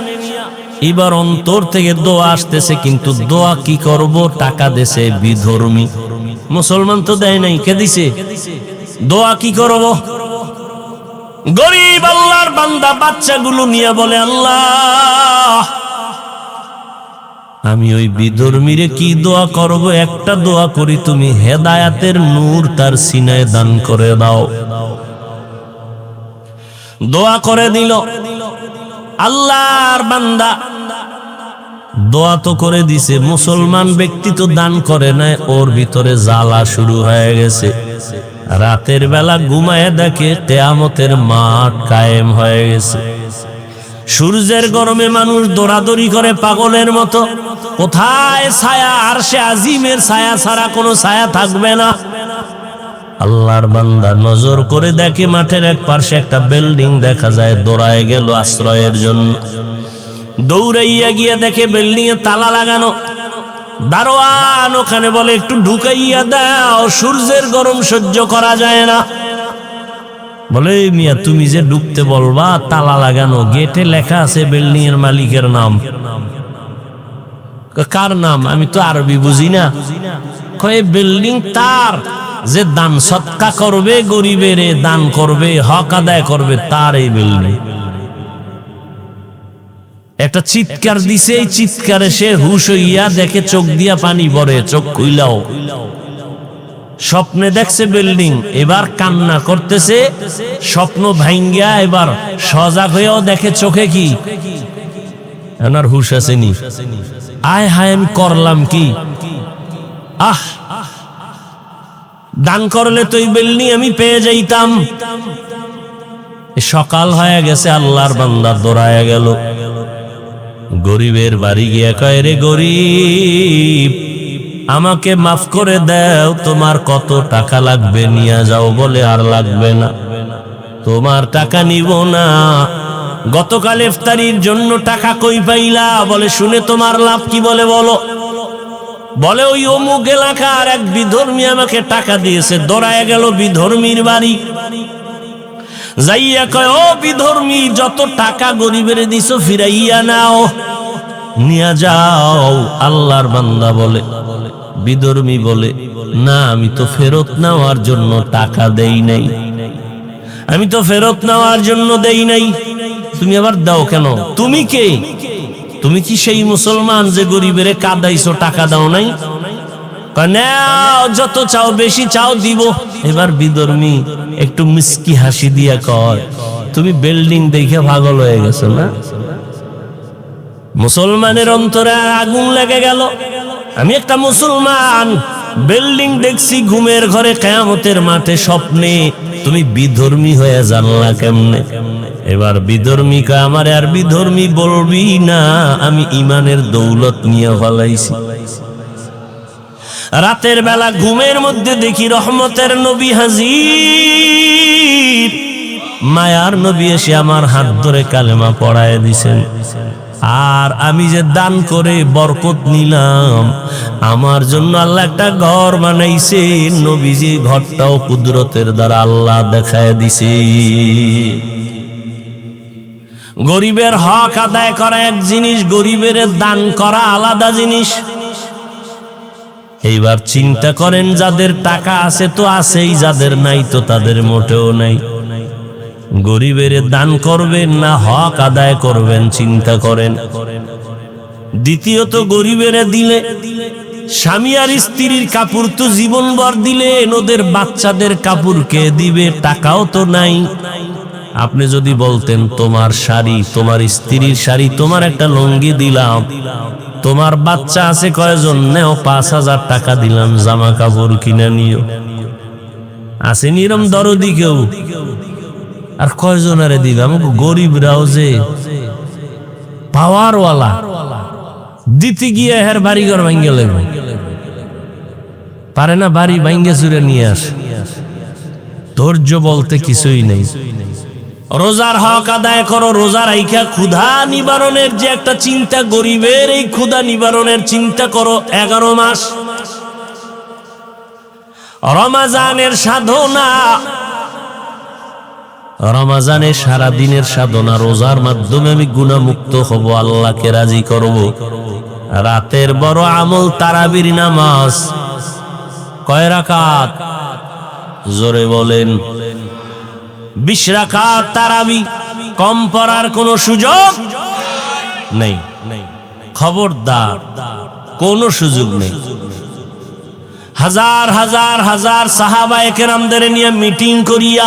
এবার অন্তর থেকে দোয়া আসতেছে, কিন্তু দোয়া কি করব? টাকা দেশে বিধর্মী, মুসলমান তো দেয় নাই, কে দিছে? দোয়া কি করব? গরিব আল্লাহর বান্দা বাচ্চাগুলো নিয়ে বলে, আল্লাহ আমি ওই বিধর্মীরে কি দোয়া করব? একটা দোয়া করি, তুমি হেদায়াতের নূর তার সিনায় দান করে দাও। দোয়া করে দিল। আল্লাহর বান্দা দোয়া তো করে দিছে, মুসলমান ব্যক্তি তো দান করে নাই, ওর ভিতরে জ্বালা শুরু হয়ে গেছে। রাতের বেলা ঘুমায় দেখে কিয়ামতের মাঠ কায়েম হয়ে গেছে। সূর্যের গরমে মানুষ দৌড়াদৌড়ি করে পাগলের মতো, কোথায় ছায়া? আরশে আজিমের ছায়া ছাড়া কোনো ছায়া থাকবে না। আল্লাহর বান্দা নজর করে দেখে মাঠের এক পাশে একটা বিল্ডিং দেখা যায়, দৌড়ায় গেল আশ্রয়ের জন্য। দৌড়াইয়া গিয়ে দেখে বিল্ডিং এ তালা লাগানো। দারোয়ান ওখানে বলে একটু ঢুকাইয়া দাও, সূর্যের গরম সহ্য করা যায় না। বলে মিয়া তুমি যে ঢুকতে বলবা, তালা লাগানো, গেটে লেখা আছে বিল্ডিং এর মালিকের নাম। কার নাম? আমি তো আরবি বুঝি না। কয় বিল্ডিং তার, যে দান সৎকা করবে, গরিবের দান করবে, হক আদায় করবে, তার এই বিল্ডিং। একটা চিৎকার দিছে, এই চিৎকারে সে হুশ হইয়া দেখে চোখ দিয়া পানি পড়ে, চোখ খুইলাও। স্বপ্নে দেখছে বিল্ডিং, এবার কান্না করতেছে, স্বপ্ন ভাঙ্গিয়া এবার সজাগ হইয়াও দেখে চোখে কি, এনার হুশ আসেনি। আয় হায় আমি করলাম কি, আহ দান করলে তো এই বিল্ডিং আমি পেয়ে যাইতাম। সকাল হয়ে গেছে, আল্লাহর বান্দা দৌড়ায়া গেল গরিবের বাড়ি গিয়া কয়, রে গরিব, আমাকে মাফ করে দাও, তোমার কত টাকা লাগবে নিয়ে যাও। বলে আর লাগবে না, তোমার টাকা নিব না। গতকাল ইফতারির জন্য টাকা কই পাইলা? বলে শুনে তোমার লাভ কি? বলে বলো। বলে ওই অমুক এলাকার এক বিধর্মী আমাকে টাকা দিয়েছে। দৌড়ায় গেল বিধর্মীর বাড়ি, যাইয়া কয়, ও বিধর্মী, যত টাকা গরিবের দিছো ফিরাইয়া নাও, নিয়া যাও। আল্লাহর বান্দা বলে, বিধর্মী বলে, না আমি তো ফেরত নেওয়ার জন্য টাকা দেই নাই, আমি তো ফেরত নেওয়ার জন্য দেই নাই। তুমি আবার দাও কেন? তুমি কে? তুমি কি সেই মুসলমান যে গরিবের কাঁদাইছো, টাকা দাও নাই? যত চাও, বেশি চাও, দিব। এবার বিধর্মী একটু মিষ্টি হাসি দিয়া কয়, তুমি বিল্ডিং দেখে পাগল হয়ে গেছো না? মুসলমানের অন্তরে আগুন লেগে গেল। আমি একটা মুসলমান, বিল্ডিং দেখছি ঘুমের ঘরে, কিয়ামতের মাঠে স্বপ্নে, তুমি বিধর্মী হয়ে জানলা কেমনে? এবার বিধর্মী কয়, আমার আর বিধর্মী বলবি না, আমি ইমানের দৌলত নিয়ে ফলাইছি। রাতের বেলা ঘুমের মধ্যে দেখি রহমতের নবী হাজির, মায়ার নবী এসে আমার হাত ধরে কালেমা পড়ায় দিছেন। আর আমি যে দান করে বরকত নিলাম, আমার জন্য আল্লাহ একটা ঘর বানাইছে। নবীজি ঘরটাও কুদরতের দ্বারা আল্লাহ দেখায় দিছে। গরিবের হক আদায় করা এক জিনিস, গরিবের দান করা আলাদা জিনিস। এইবার চিন্তা করেন, যাদের টাকা আছে তো আছেই, যাদের নাই তো তাদের মোটেও নাই। গরিবের দান করবেন না হক আদায় করবেন, চিন্তা করেন। দ্বিতীয়ত, গরিবের দিলে স্বামী আর স্ত্রীর কাপড় তো জীবনভর দিলেন, ওদের বাচ্চাদের কাপড় কে দিবে? টাকাও তো নাই। আপনি যদি বলতেন, তোমার শাড়ি, তোমার স্ত্রীর শাড়ি, তোমার একটা লুঙ্গি দিলাম, তোমার বাচ্চা আছে কয়জন, নেও 5,000 টাকা দিলাম, জামা কাপড় কিনে নিও। আছে নিরম দরদি কেউ? আর কয়জন আরে দিবে? আমাকে গরিবরাও যে পাওয়ারওয়ালা, দিতে গিয়ে হের বাড়িঘর ভাঙ্গে লাগবে, পারে না, বাড়ি ভাঙ্গে চুরে নিয়ে আসে। ধৈর্য বলতে কিছুই নেই। রোজার হক আদায় করো, রোজা রাইখা ক্ষুধা নিবারণের যে একটা চিন্তা, গরিবের এই ক্ষুধা নিবারণের চিন্তা করো। 11 মাস রমাজানের সাধনা, রমাজানের সারা দিনের সাধনা, রোজার মাধ্যমে আমি গুনাহমুক্ত হব, আল্লাহকে রাজি করব। রাতের বড় আমল তারাবির নামাজ। কয় রাকাত? জোরে বলেন। 20 রাকাত তারাবি। কম পড়ার কোনো সুযোগ নেই, খবরদার, কোনো সুযোগ নেই। হাজার হাজার হাজার সাহাবায়ে কেরামদের নিয়ে মিটিং করিয়া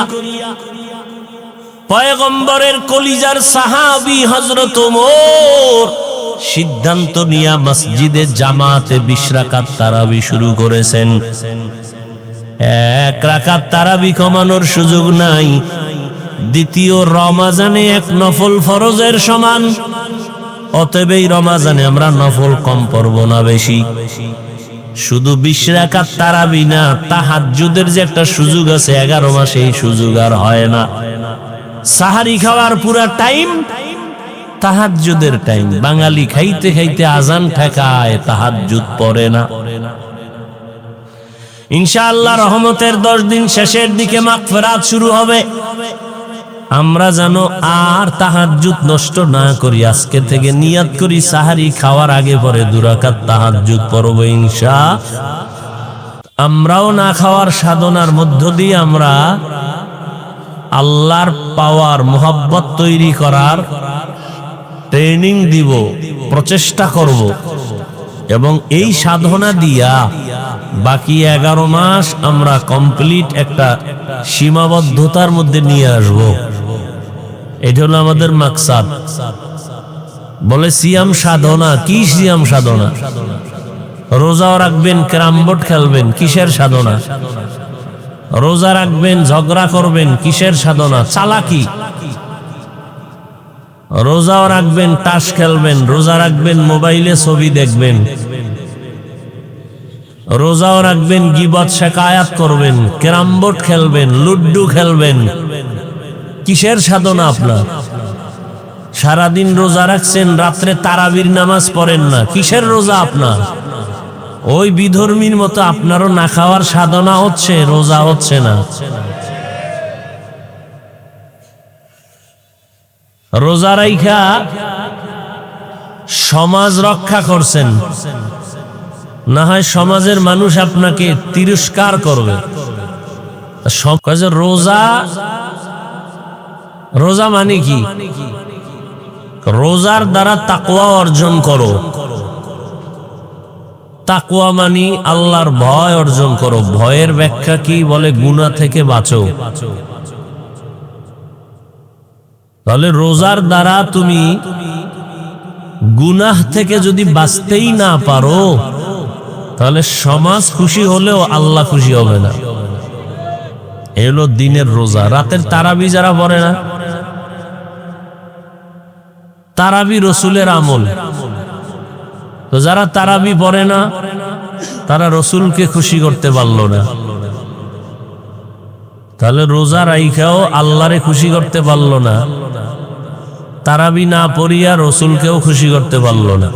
পয়গম্বরের কলিজার সাহাবী হযরত ওমর সিদ্ধান্ত নিয়া মসজিদে জামাতে 20 রাকাত তারাবি শুরু করেছেন। 1 রাকাত তারাবি কমানোর সুযোগ নাই। দ্বিতীয়, রমাজানে 1 নফল ফরজের সমান। অতএব এই রমাজানে আমরা নফল কম পড়ব না, বেশি। শুধু 20 রাকাত তারাবি না, তাহাজ্জুদের যে একটা সুযোগ আছে 11 মাসে, এই সুযোগ আর হয় না। সাহারি খাওয়ার পুরা টাইম তাহাজ্জুদের টাইম। বাঙালি খাইতে খাইতে আজান ঠেকায়, তাহাজ্জুদ পড়ে না। ইনশাআল্লাহ রহমতের 10 দিন শেষের দিকে মাগফিরাত শুরু হবে। আমরা যেন আর তাহাজ্জুদ নষ্ট না করি, আজকে থেকে নিয়ত করি সাহারি খাওয়ার আগে পরে 2 রাকাত তাহাজ্জুদ পড়ব ইনশাআল্লাহ। আমরাও না খাওয়ার সাধনার মধ্য দিয়ে আমরা আল্লাহর পাওয়ার মোহাব্বত তৈরি করার ট্রেনিং দিব, প্রচেষ্টা করব, এবং এই সাধনা দিয়া বাকি 11 মাস আমরা কমপ্লিট একটা সীমাবদ্ধতার মধ্যে নিয়ে আসব। এটা হলো আমাদের মাকসাদ। বলে সিয়াম সাধনা, কি সিয়াম সাধনা? রোজাও রাখবেন, ক্যারাম বোর্ড খেলবেন, কিসের সাধনা? রোজা রাখবেন, ঝগড়া করবেন, কিসের সাধনা? চালাকি। রোজাও রাখবেন, তাস খেলবেন, রোজা রাখবেন, মোবাইলে ছবি দেখবেন, রোজাও রাখবেন, গীবত শিকায়াত করবেন, ক্যারাম বোর্ড খেলবেন, লুড্ডু খেলবেন, কিসের সাধনা আপনার? সারাদিন রোজা রাখছেন, রাত্রে তারাবির নামাজ পড়েন না, কিসের রোজা আপনার? ওই বিধর্মীর মতো আপনারও না খাওয়ার সাধনা হচ্ছে, রোজা হচ্ছে না। রোজা রাইখা সমাজ রক্ষা করছেন, না হয় সমাজের মানুষ আপনাকে তিরস্কার করবে। রোজা, রোজা মানে কি? রোজার দ্বারা তাকওয়া অর্জন করো। তাকওয়া মানি আল্লাহর ভয় অর্জন করো। ভয়ের ব্যাখ্যা কি? বলে গুনাহ থেকে বাঁচো। তাহলে রোজার দ্বারা তুমি গুনাহ থেকে যদি বাঁচতেই না পারো, তাহলে সমাজ খুশি হলেও আল্লাহ খুশি হবে না। এলো দিনের রোজা। রাতের তারাবি যারা পড়ে না, তারাবি রসুলের আমল। তো যারা তারাবি পড়ে না, তারা রসুলকে খুশি করতে পারল না। তাহলে রোজা রাইখাও আল্লাহরে খুশি করতে পারল না, তারাবি না পড়িয়া রসুলকেও খুশি করতে পারল না।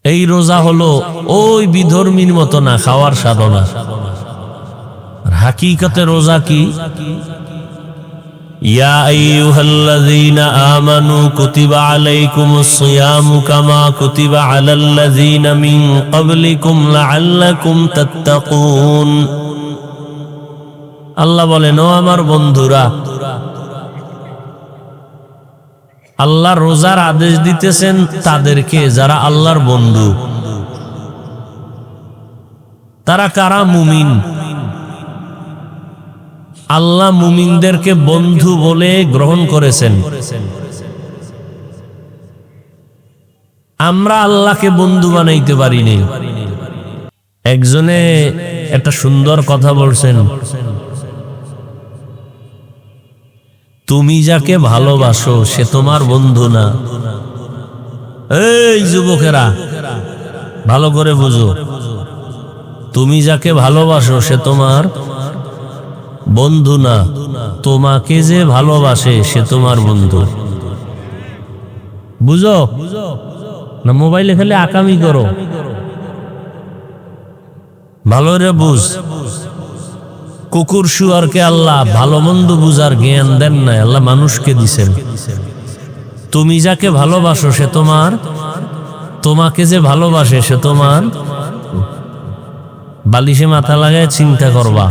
এই রোজা হলো ওই বিধর্মীর মতো না খাওয়ার সাধনা। হাকিকতে রোজা কি? ইয়া আইয়ুহাল্লাযীনা আমানু কুতিবা আলাইকুমুস সিয়ামু কামা কুতিবা আলাল্লাযীনা মিন ক্বাবলিকুম লাআল্লাকুম তাত্তাকুন। আল্লাহ বলেন, ও আমার বন্ধুরা, আল্লাহ রোজার আদেশ দিতেছেন তাদেরকে যারা আল্লাহর বন্ধু। তারা কারা? মুমিন। আল্লাহ মুমিনদেরকে বন্ধু বলে গ্রহণ করেছেন। আমরা আল্লাহকে বন্ধু বানাইতে পারিনি। একজনে একটা সুন্দর কথা বলছেন, তুমি যাকে ভালোবাসো সে তোমার বন্ধু না। এই যুবকেরা ভালো করে বুঝো, তুমি যাকে ভালোবাসো সে তোমার বন্ধু না, তোমাকে যে ভালোবাসে সে তোমার বন্ধু। বুঝো না? মোবাইলে খালি আকামি করো, ভালো রে বুঝ। কুকুর শুয়ারকে আল্লাহ ভালো মন্দ বুঝার জ্ঞান দেন না, আল্লাহ মানুষকে দিছেন। তুমি যাকে ভালোবাসো সে তোমার, তোমাকে যে ভালোবাসে সে তোমার। বালিশে মাথা লাগায় চিন্তা করবা।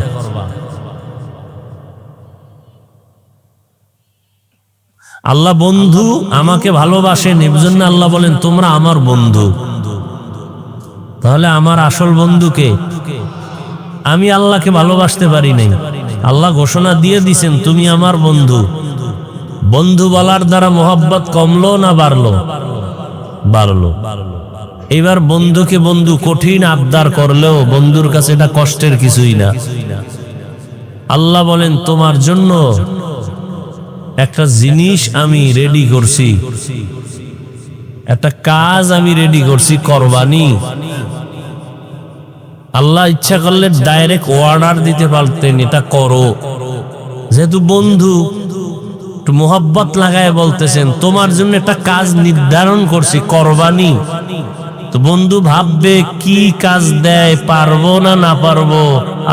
আল্লাহ বন্ধু, আমাকে ভালোবাসেন, এর জন্য আল্লাহ বলেন তোমরা আমার বন্ধু। তাহলে আমার আসল বন্ধুকে? আমি আল্লাহকে ভালোবাসতে পারি নাই। আল্লাহ ঘোষণা দিয়ে দিছেন তুমি আমার বন্ধু। বন্ধু বলার দ্বারা মোহাব্বত কমলো না বাড়লো? বাড়লো। এবার বন্ধুকে বন্ধু কঠিন আবদার করলেও বন্ধুর কাছে এটা কষ্টের কিছুই না। আল্লাহ বলেন তোমার জন্য একটা জিনিস আমি রেডি করছি, একটা কাজ আমি রেডি করছি, করবানি। আল্লাহ ইচ্ছা করলে ডাইরেক্ট অর্ডার দিতে পারতেন, এটা করো। যেহেতু বন্ধু একটু মোহাব্বত লাগায় বলতেছেন, তোমার জন্য একটা কাজ নির্ধারণ করছি, করবানি। তো বন্ধু ভাববে কি কাজ দেয়, পারবো না না পারবো।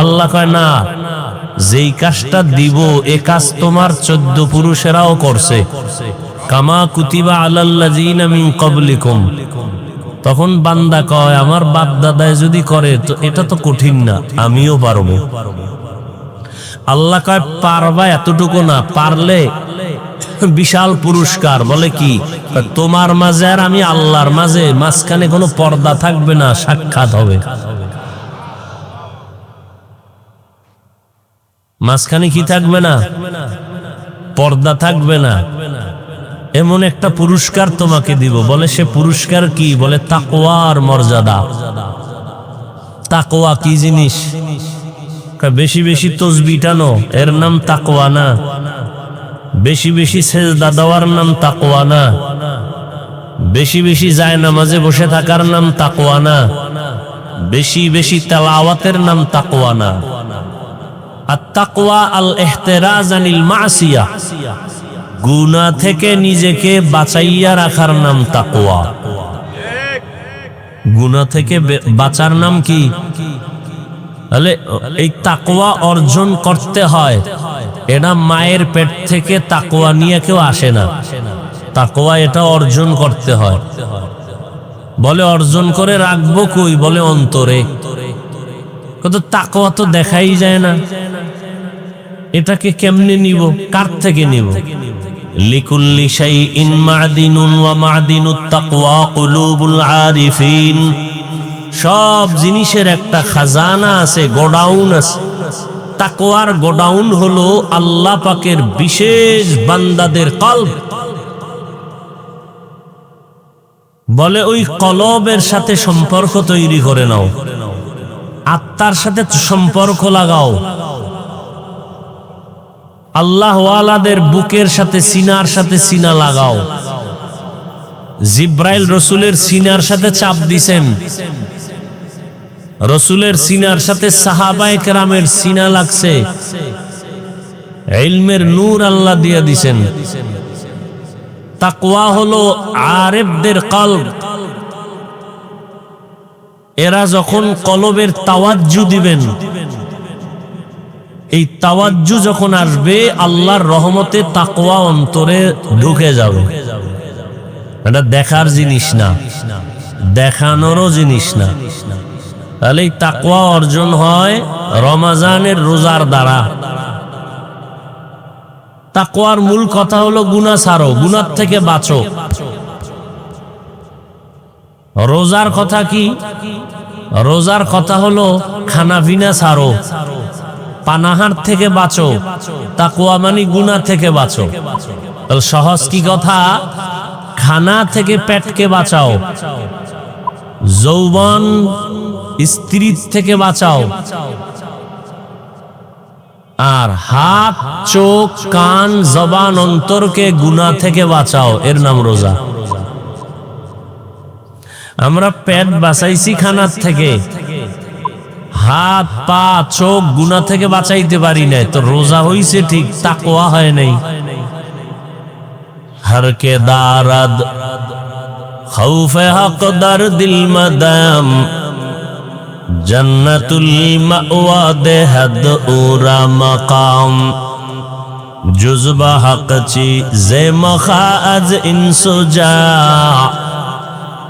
আল্লাহ কয় না, যেই কাজটা দিব এ কাজ তোমার 14 পুরুষেরাও করছে, কামা কুতিবা আলাল্লাযিনা মিন ক্বাবলিকুম। তখন বান্দা কয়, আমার বাপ দাদায় যদি করে তো এটা তো কঠিন না, আমিও পারবো। আল্লাহ কয় পারবা এতটুকু না, পারলে বিশাল পুরস্কার। বলে কি? তোমার মাঝে আর আমি আল্লাহর মাঝে মাঝখানে কোনো পর্দা থাকবে না, সাক্ষাৎ হবে। মাঝখানে কি থাকবে না? পর্দা থাকবে না। এমন একটা পুরস্কার তোমাকে দিব। বলে সে পুরস্কার কি? বলে তাকওয়ার মর্যাদা। তাকওয়া কি জিনিস? বেশি বেশি তসবিহ টানো, এর নাম তাকওয়া না। বেশি বেশি সেজদা দেওয়ার নাম তাকওয়া না। বেশি বেশি জায়নামাজে বসে থাকার নাম তাকওয়া না। বেশি বেশি তেলাওয়াতের নাম তাকওয়া না। আত-তাকওয়া আল-ইহতিরাজ আনিল মাসিয়া, গুনাহ থেকে নিজেকে বাঁচাইয়া রাখার নাম তাকওয়া। গুনাহ থেকে বাঁচার নাম কি? তাহলে এই তাকওয়া অর্জন করতে হয়। এটা মায়ের পেট থেকে তাকওয়া নিয়ে কেউ আসে না। তাকওয়া এটা অর্জন করতে হয়। বলে অর্জন করে রাখবো কই? বলে অন্তরে। কত তাকওয়া তো দেখাই যায় না, এটাকে কেমনে নিব? কার থেকে নিব? লিকুল্লি শাইইন মা'দিনুন ওয়া মা'দিনুত তাকওয়া কুলুবুল আরিফিন। সব জিনিসের একটা খাজানা আছে, গোডাউন আছে। তাকওয়ার গোডাউন হলো আল্লাহ পাকের বিশেষ বান্দাদের কলব। বলে ওই কলবের সাথে সম্পর্ক তৈরি করে নাও, আত্মার সাথে সম্পর্ক লাগাও। আল্লাহ ওয়ালাদের বুকের সাথে, সিনার সাথে সিনা লাগাও। জিব্রাইল রসুলের সিনার সাথে চাপ দিছেন, রসুলের সিনার সাথে সাহাবায়ে কেরামের সিনা লাগছে। ইলমের নূর আল্লাহ দিয়া দিছেন। তাকওয়া হলো আরেফদের কলব। এরা যখন কলবের তাওয়াজ্জু দিবেন, এই তাওয়াজ্জু যখন আসবে, আল্লাহর রহমতে তাকওয়া অন্তরে ঢুকে যাবে। এটা দেখার জিনিস না, দেখানোরও জিনিস না। তাহলে এই তাকওয়া অর্জন হয় রমজানের রোজার দ্বারা। তাকওয়ার মূল কথা হলো গুনাহ ছাড়ো, গুনাহ থেকে বাঁচো। রোজার কথা কি? রোজার কথা হলো খানা পিনা ছাড়ো, পানাহার থেকে বাঁচো। তাকওয়া মানে গুনাহ থেকে বাঁচো। তাহলে সহজ কি কথা? খানা থেকে পেটকে বাঁচাও, যৌবন স্ত্রী থেকে বাঁচাও, আর হাত, চোখ, কান, জবান, অন্তরকে গুনাহ থেকে বাঁচাও। এর নাম রোজা। আমরা পেট বাঁচাইছি খানার থেকে, হাত, পা, চোখ গুনাহ থেকে বাঁচাইতে পারি নাই, তো রোজা হইছে ঠিক, তাকওয়া হয় নাই। हर के दारद खौफ हक दर दिल मदम जन्नतुल मअवा देहद उरा मकाम जुज़बा हक ची जे मखाज इंसुजा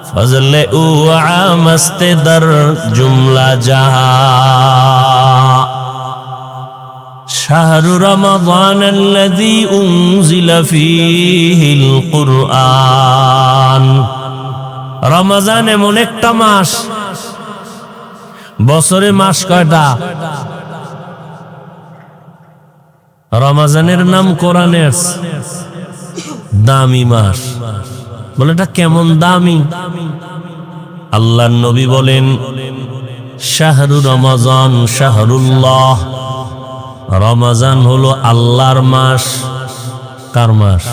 फजल उ आमस्त दर जुमला जहा শাহরু রমাদান আল্লাযী উনজিলা ফীহিল কুরআন। রমজান এমন একটা মাস, বছরে মাস কয়টা? রমজানের নাম কোরআনের দামি মাস। বলে এটা কেমন দামি? আল্লাহর নবী বলেন, শাহরু রমাজান শাহরুল্লাহ। রমজান হলো আল্লাহর মাস। কার মাস?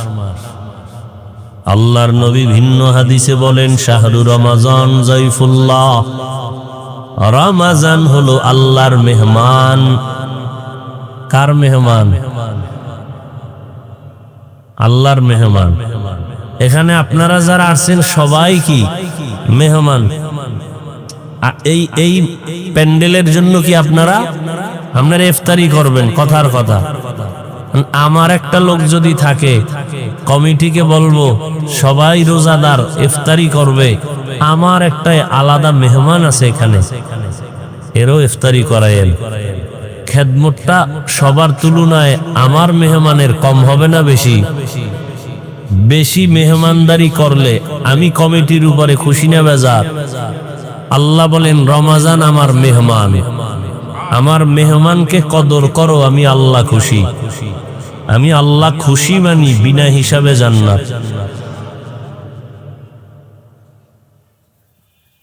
আল্লাহর নবী ভিন্ন হাদিসে বলেন শাহরু রমাজান জাইফুল্লাহ, রমাজান হলো আল্লাহর মেহমান। কার মেহমান? আল্লাহর মেহমান। এখানে আপনারা যারা আসছেন সবাই কি মেহমান? এই প্যান্ডেলের জন্য কি আপনারা ইফতারি করবেন? কথার কথা। আমার একটা লোক যদি থাকে, কমিটিকে বলবো সবাই রোজাদার ইফতারি করবে, আমার একটা আলাদা মেহমান আছে এখানে, এরও ইফতারি করায়েন। খেদমতটা সবার তুলনায় আমার মেহমানের কম হবে না বেশি? বেশি মেহমানদারি করলে আমি কমিটির উপরে খুশি না বেজার? আল্লাহ বলেন রমাজান আমার মেহমান, আমার মেহমানকে কদর করো, আমি আল্লাহ খুশি। আমি আল্লাহ খুশি মানি বিনা হিসাবে জান্নাত।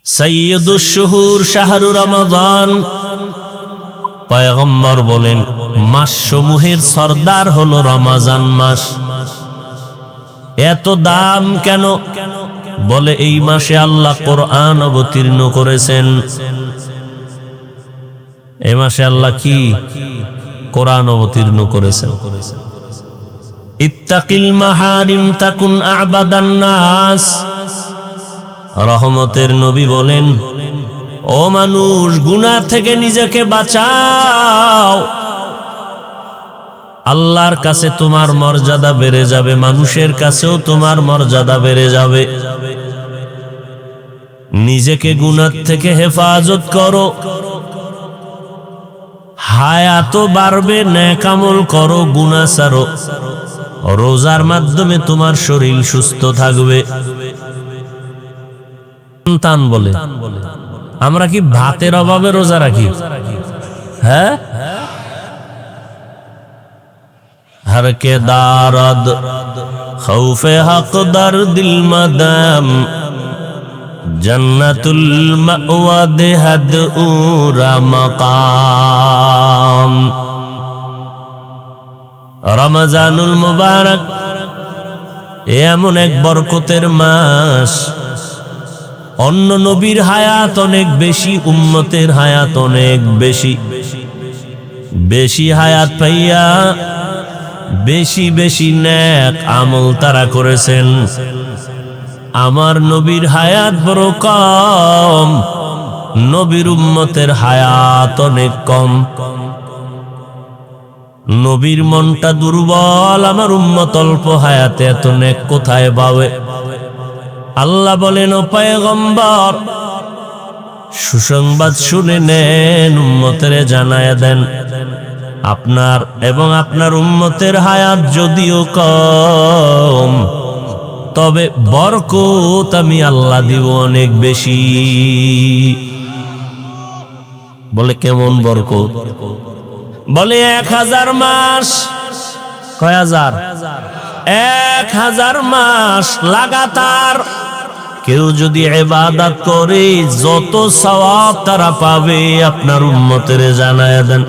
সাইয়্যিদুশ শুহুর শাহরু রমাদান। পয়গম্বর বলেন মাস সমূহের সরদার হলো রমাজান মাস। এত দাম কেন? বলে এই মাসে আল্লাহ কোরআন অবতীর্ণ করেছেন। এই মাসে আল্লাহ কি কোরআন অবতীর্ণ করেছেন। ইত্তাকিল মাহারিম তাকুন আবাদান নাস। রহমতের নবী বলেন, ও মানুষ, গুনাহ থেকে নিজেকে বাঁচাও, আল্লাহর কাছে তোমার মর্যাদা বেড়ে যাবে, মানুষের কাছেও তোমার মর্যাদা বেড়ে যাবে। নিজেকে গুনাহ থেকে হেফাজত করো, হায়াতও বাড়বে, নেক আমল করো, গুনাহ ছাড়ো। রোজার মাধ্যমে তোমার শরীর সুস্থ থাকবে। সন্তান বলে আমরা কি ভাতের অভাবে রোজা রাখি? হ্যাঁ, हर के दारद खौफे हक दर दिल मदम जन्नतुल मअवा देहद उरा मकाम। रमजानुल मुबारक এমন এক বরকতের মাস, অন্য নবীর হায়াত অনেক বেশি, উম্মতের হায়াত অনেক বেশি। বেশি হায়াত পাইয়া বেশি বেশি নেক আমল তারা করেছেন। আমার নবীর হায়াত বড় কম, নবীর উম্মতের হায়াত অনেক কম। নবীর মনটা দুর্বল, আমার উম্মত অল্প হায়াতে এত নেক কোথায় পাবে? আল্লাহ বলেন, ও পয়গম্বর, সুসংবাদ শুনে নেন, উম্মতের জানায়া দেন, আপনার এবং আপনার উম্মতের হায়াত যদিও কম, তবে বরকত আমি আল্লাহ দিব অনেক বেশি। বলে কেমন বরকত? বলে 1000 মাস। কয় হাজার? 1000 মাস লাগাতার কেউ যদি ইবাদত করে যত সওয়াব তারা পাবে, আপনার উম্মতের জানায়া দেন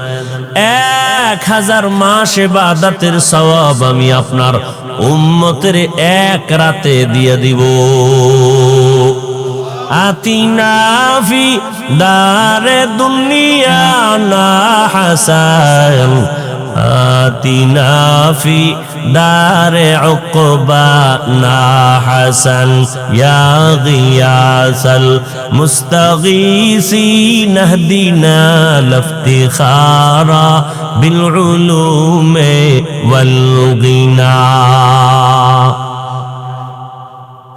1000 মাস ইবাদতের সওয়াব আমি আপনার উম্মতের এক রাতে দিয়ে দিব। আতিনা ফি দারে দুনিয়া না হাসান, আতিনা ফি দারে উকবা না হাসান, ইয়া গিয়াসাল মুস্তাগীসিন ইহদিনা লিফতিখারা বিল উলুমে ওয়াল গিনা।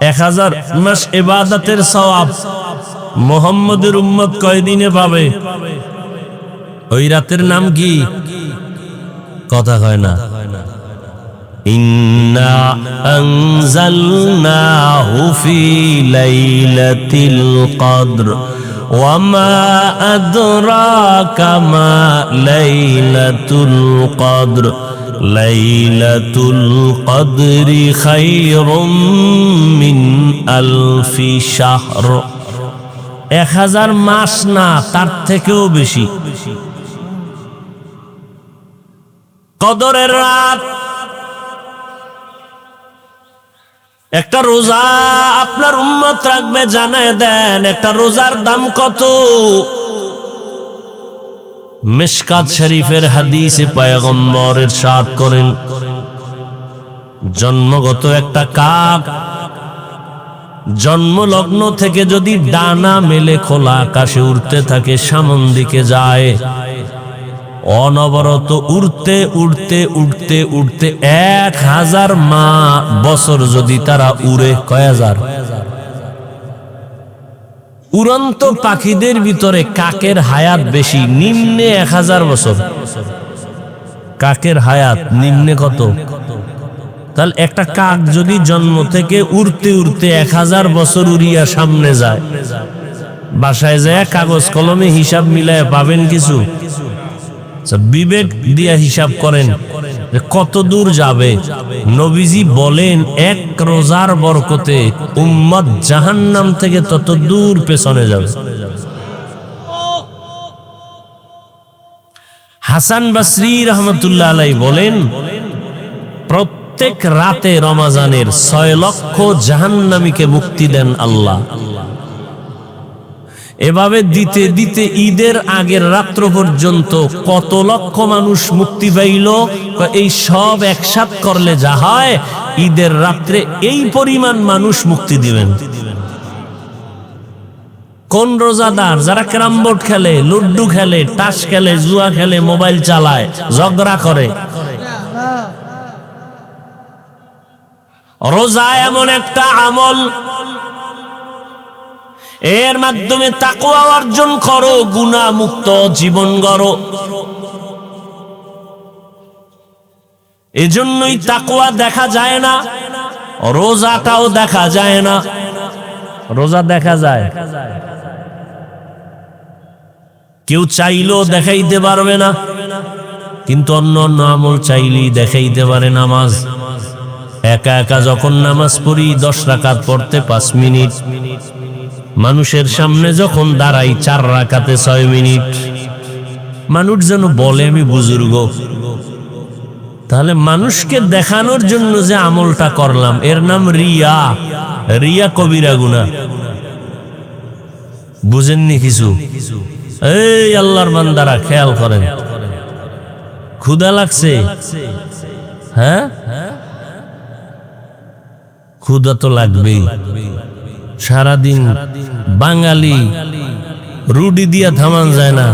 1000 মাস ইবাদতের সওয়াব মুহাম্মদের উম্মত কয়দিনে পাবে? ওই রাতের নাম কি? কথা হয় না। ইন্না আনজালনাহু ফি লাইলাতিল কদর ওয়া মা আদরাকা মা লাইলাতুল কদর লাইলাতুল কদরি খায়রুম মিন আলফি শাহর। 1000 মাস না, তার থেকেও বেশি। কদরের রাত একটা রোজা আপনার উম্মত রাখবে, জানায় দেন একটা রোজার দাম কত। মিশকাত শরীফের হাদিসে পয়গম্বর ইরশাদ করেন, জন্মগত একটা কাক জন্মলগ্ন থেকে যদি ডানা মেলে খোলা আকাশে উড়তে থাকে, সামন দিকে যায়, অনবরত উড়তে উড়তে উড়তে উড়তে 1000 বছর যদি তারা উড়ে, কয় হাজার? উড়ন্ত পাখিদের ভিতরে কাকের হায়াত বেশি, নিম্নে 1000 বছর। কাকের হায়াত নিম্নে কত? তাহলে একটা কাক যদি জন্ম থেকে উড়তে উড়তে 1000 বছর উড়িয়া সামনে যায়, বাসায় যায় কাগজ কলমে হিসাব মিলায় পাবেন কিছু? বিবেক দিয়া হিসাব করেন কত দূর যাবে। নবীজি বলেন এক রোজার বরকতে উম্মত জাহান্নাম থেকে তত দূর পেছনে যাবে। হাসান বসরি রহমতুল্লাহ আলাইহি বলেন, প্রত্যেক রাতে রমজানের 6 লক্ষ জাহান্নামীকে মুক্তি দেন আল্লাহ। এভাবে দিতে দিতে ঈদের আগের রাত্র পর্যন্ত কত লক্ষ মানুষ মুক্তি পাইল? এই সব একসাথ করলে যা হয়, ঈদের রাত্রে এই পরিমাণ মানুষ মুক্তি দিবেন। কোন রোজাদার? যারা ক্যারাম বোর্ড খেলে, লুড্ডু খেলে, তাস খেলে, জুয়া খেলে, মোবাইল চালায়, ঝগড়া করে। রোজা এমন একটা আমল, এর মাধ্যমে তাকওয়া অর্জন করো, গুনাহ মুক্ত জীবন গড়ো। এজন্যই তাকওয়া দেখা যায় না, রোজাটাও দেখা যায় না। রোজা দেখা যায়, কেউ চাইলেও দেখাইতে পারবে না, কিন্তু অন্য অন্য আমল চাইলেই দেখাইতে পারে। নামাজ একা একা যখন নামাজ পড়ি 10 রাকাত পড়তে 5 মিনিট, মানুষের সামনে যখন দাঁড়াই 4 রাকাতে 6 মিনিট। মানুষ যেন বলে আমি বুজুর্গ। তাহলে মানুষকে দেখানোর জন্য যে আমলটা করলাম, এর নাম রিয়া। রিয়া কবিরা গুনাহ। বুঝেননি কিছু? এই আল্লাহর বান্দারা খেয়াল করেন, ক্ষুধা লাগছে? হ্যাঁ, ক্ষুধা তো লাগবেই। সারাদিন বাঙালি রুটি দিয়া থামান যায় না,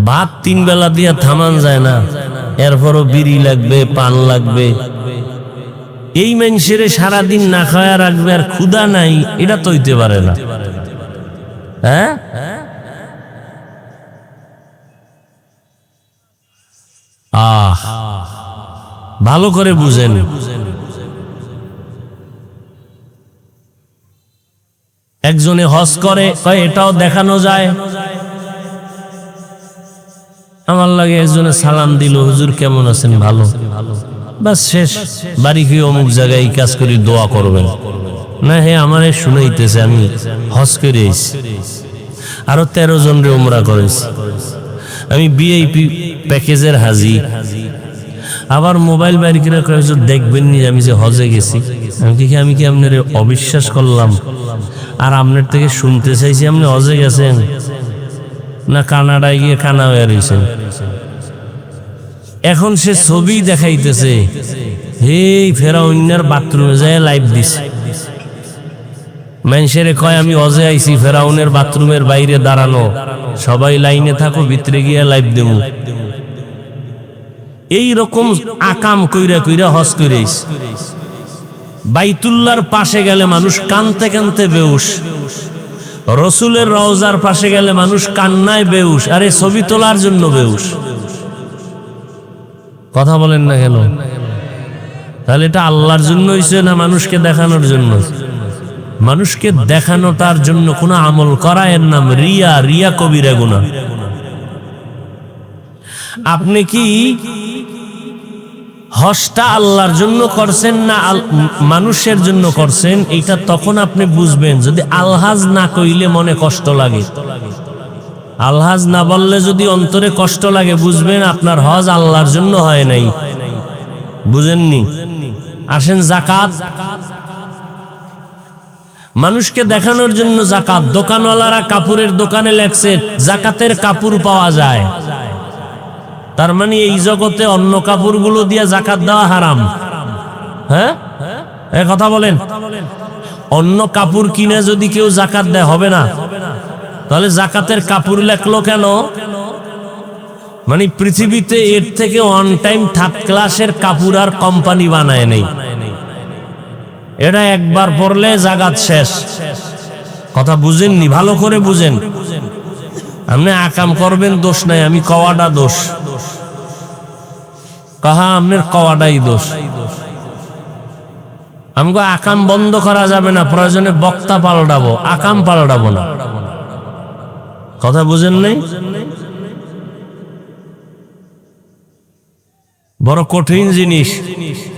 ভাত 3 বেলা দিয়া থামান যায় না, এরপরও বিড়ি লাগবে, পান লাগবে। এই মানুষের সারাদিন না খাওয়া রাখবে আর ক্ষুধা নাই, এটা তো হইতে পারে না। হ্যাঁ, ভালো করে বুঝেন। একজনে হজ করে, এটাও দেখানো যায়। আমার লাগে একজনে সালাম দিল, হুজুর কেমন আছেন? ভালো। বাস শেষ। বাড়ি গিয়ে অমুক জায়গায় এই কাজ করি, দোয়া করবেন না। হে আমার শুনাইতেছে আমি হজ করে এসেছি, আরো 13 জন রে উমরা করেছি, আমি ভিআইপি প্যাকেজের হাজি। আবার মোবাইল বাইরে করে দেখবেন নি আমি যে হজে গেছি। আমি কি আপনার অবিশ্বাস করলাম? আর আপনার থেকে শুনতে চাইছি আপনি হজে গেছেন না কানাডায় গিয়ে কানা হয়ে রয়েছেন। এখন সে ছবি দেখাইতেছে, হে ফেরাউনের বাথরুমে যায় লাইভ দিছে। মানুষের কয় আমি হজে আইছি, ফেরাউনের বাথরুমের বাইরে দাঁড়ানো, সবাই লাইনে থাকো, ভিতরে গিয়ে লাইভ দেবো। এই রকম আকাম কইরা কইরা হজ কইরাইস। বাইতুল্লাহর পাশে গেলে মানুষ কানতে কানতে বেউস, রসুলের রওজার পাশে গেলে মানুষ কান্নায় বেউস, আরে ছবি তোলার জন্য বেউস। কথা বলেন না কেন? তাহলে এটা আল্লাহর জন্য হইছে না মানুষকে দেখানোর জন্য? মানুষকে দেখানোটার জন্য কোন আমল করা, এর নাম রিয়া। রিয়া কবিরা গুনাহ। আপনি কি হজটা আল্লাহর জন্য করছেন না মানুষের জন্য করছেন? এটা তখন আপনি বুঝবেন যদি আলহাজ না কইলে মনে কষ্ট লাগে। আলহাজ না বললে যদি অন্তরে কষ্ট লাগে, বুঝবেন আপনার হজ আল্লাহর জন্য হয় নাই। বুঝেননি? আসেন যাকাত, মানুষকে দেখানোর জন্য যাকাত। দোকানওয়ালারা কাপড়ের দোকানে লেখছে যাকাতের কাপড় পাওয়া যায়, তার মানে এই জগতে অন্য কাপড়গুলো দিয়ে যাকাত দেওয়া হারাম। হ্যাঁ, এ কথা বলেন। অন্য কাপড় কিনে যদি কেউ যাকাত দেয় হবে না, তাহলে যাকাতের কাপড় লেখলো কেন? মানে পৃথিবীতে এর থেকে ওয়ান টাইম থার্ড ক্লাসের কাপড় আর কোম্পানি বানায় নেই। এটা একবার পড়লে জাগাত শেষ। কথা বুঝেননি? ভালো করে বুঝেন। আপনি আকাম করবেন দোষ নাই, আমি কওয়াটা দোষ। কাহা আপনার কওয়াটাই দোষ। আমাকে আকাম বন্ধ করা যাবে না, প্রয়োজনে বক্তা পাল্টাবো, আকাম পাল্টাবো না। কথা বুঝেন নাই? বড় কঠিন জিনিস।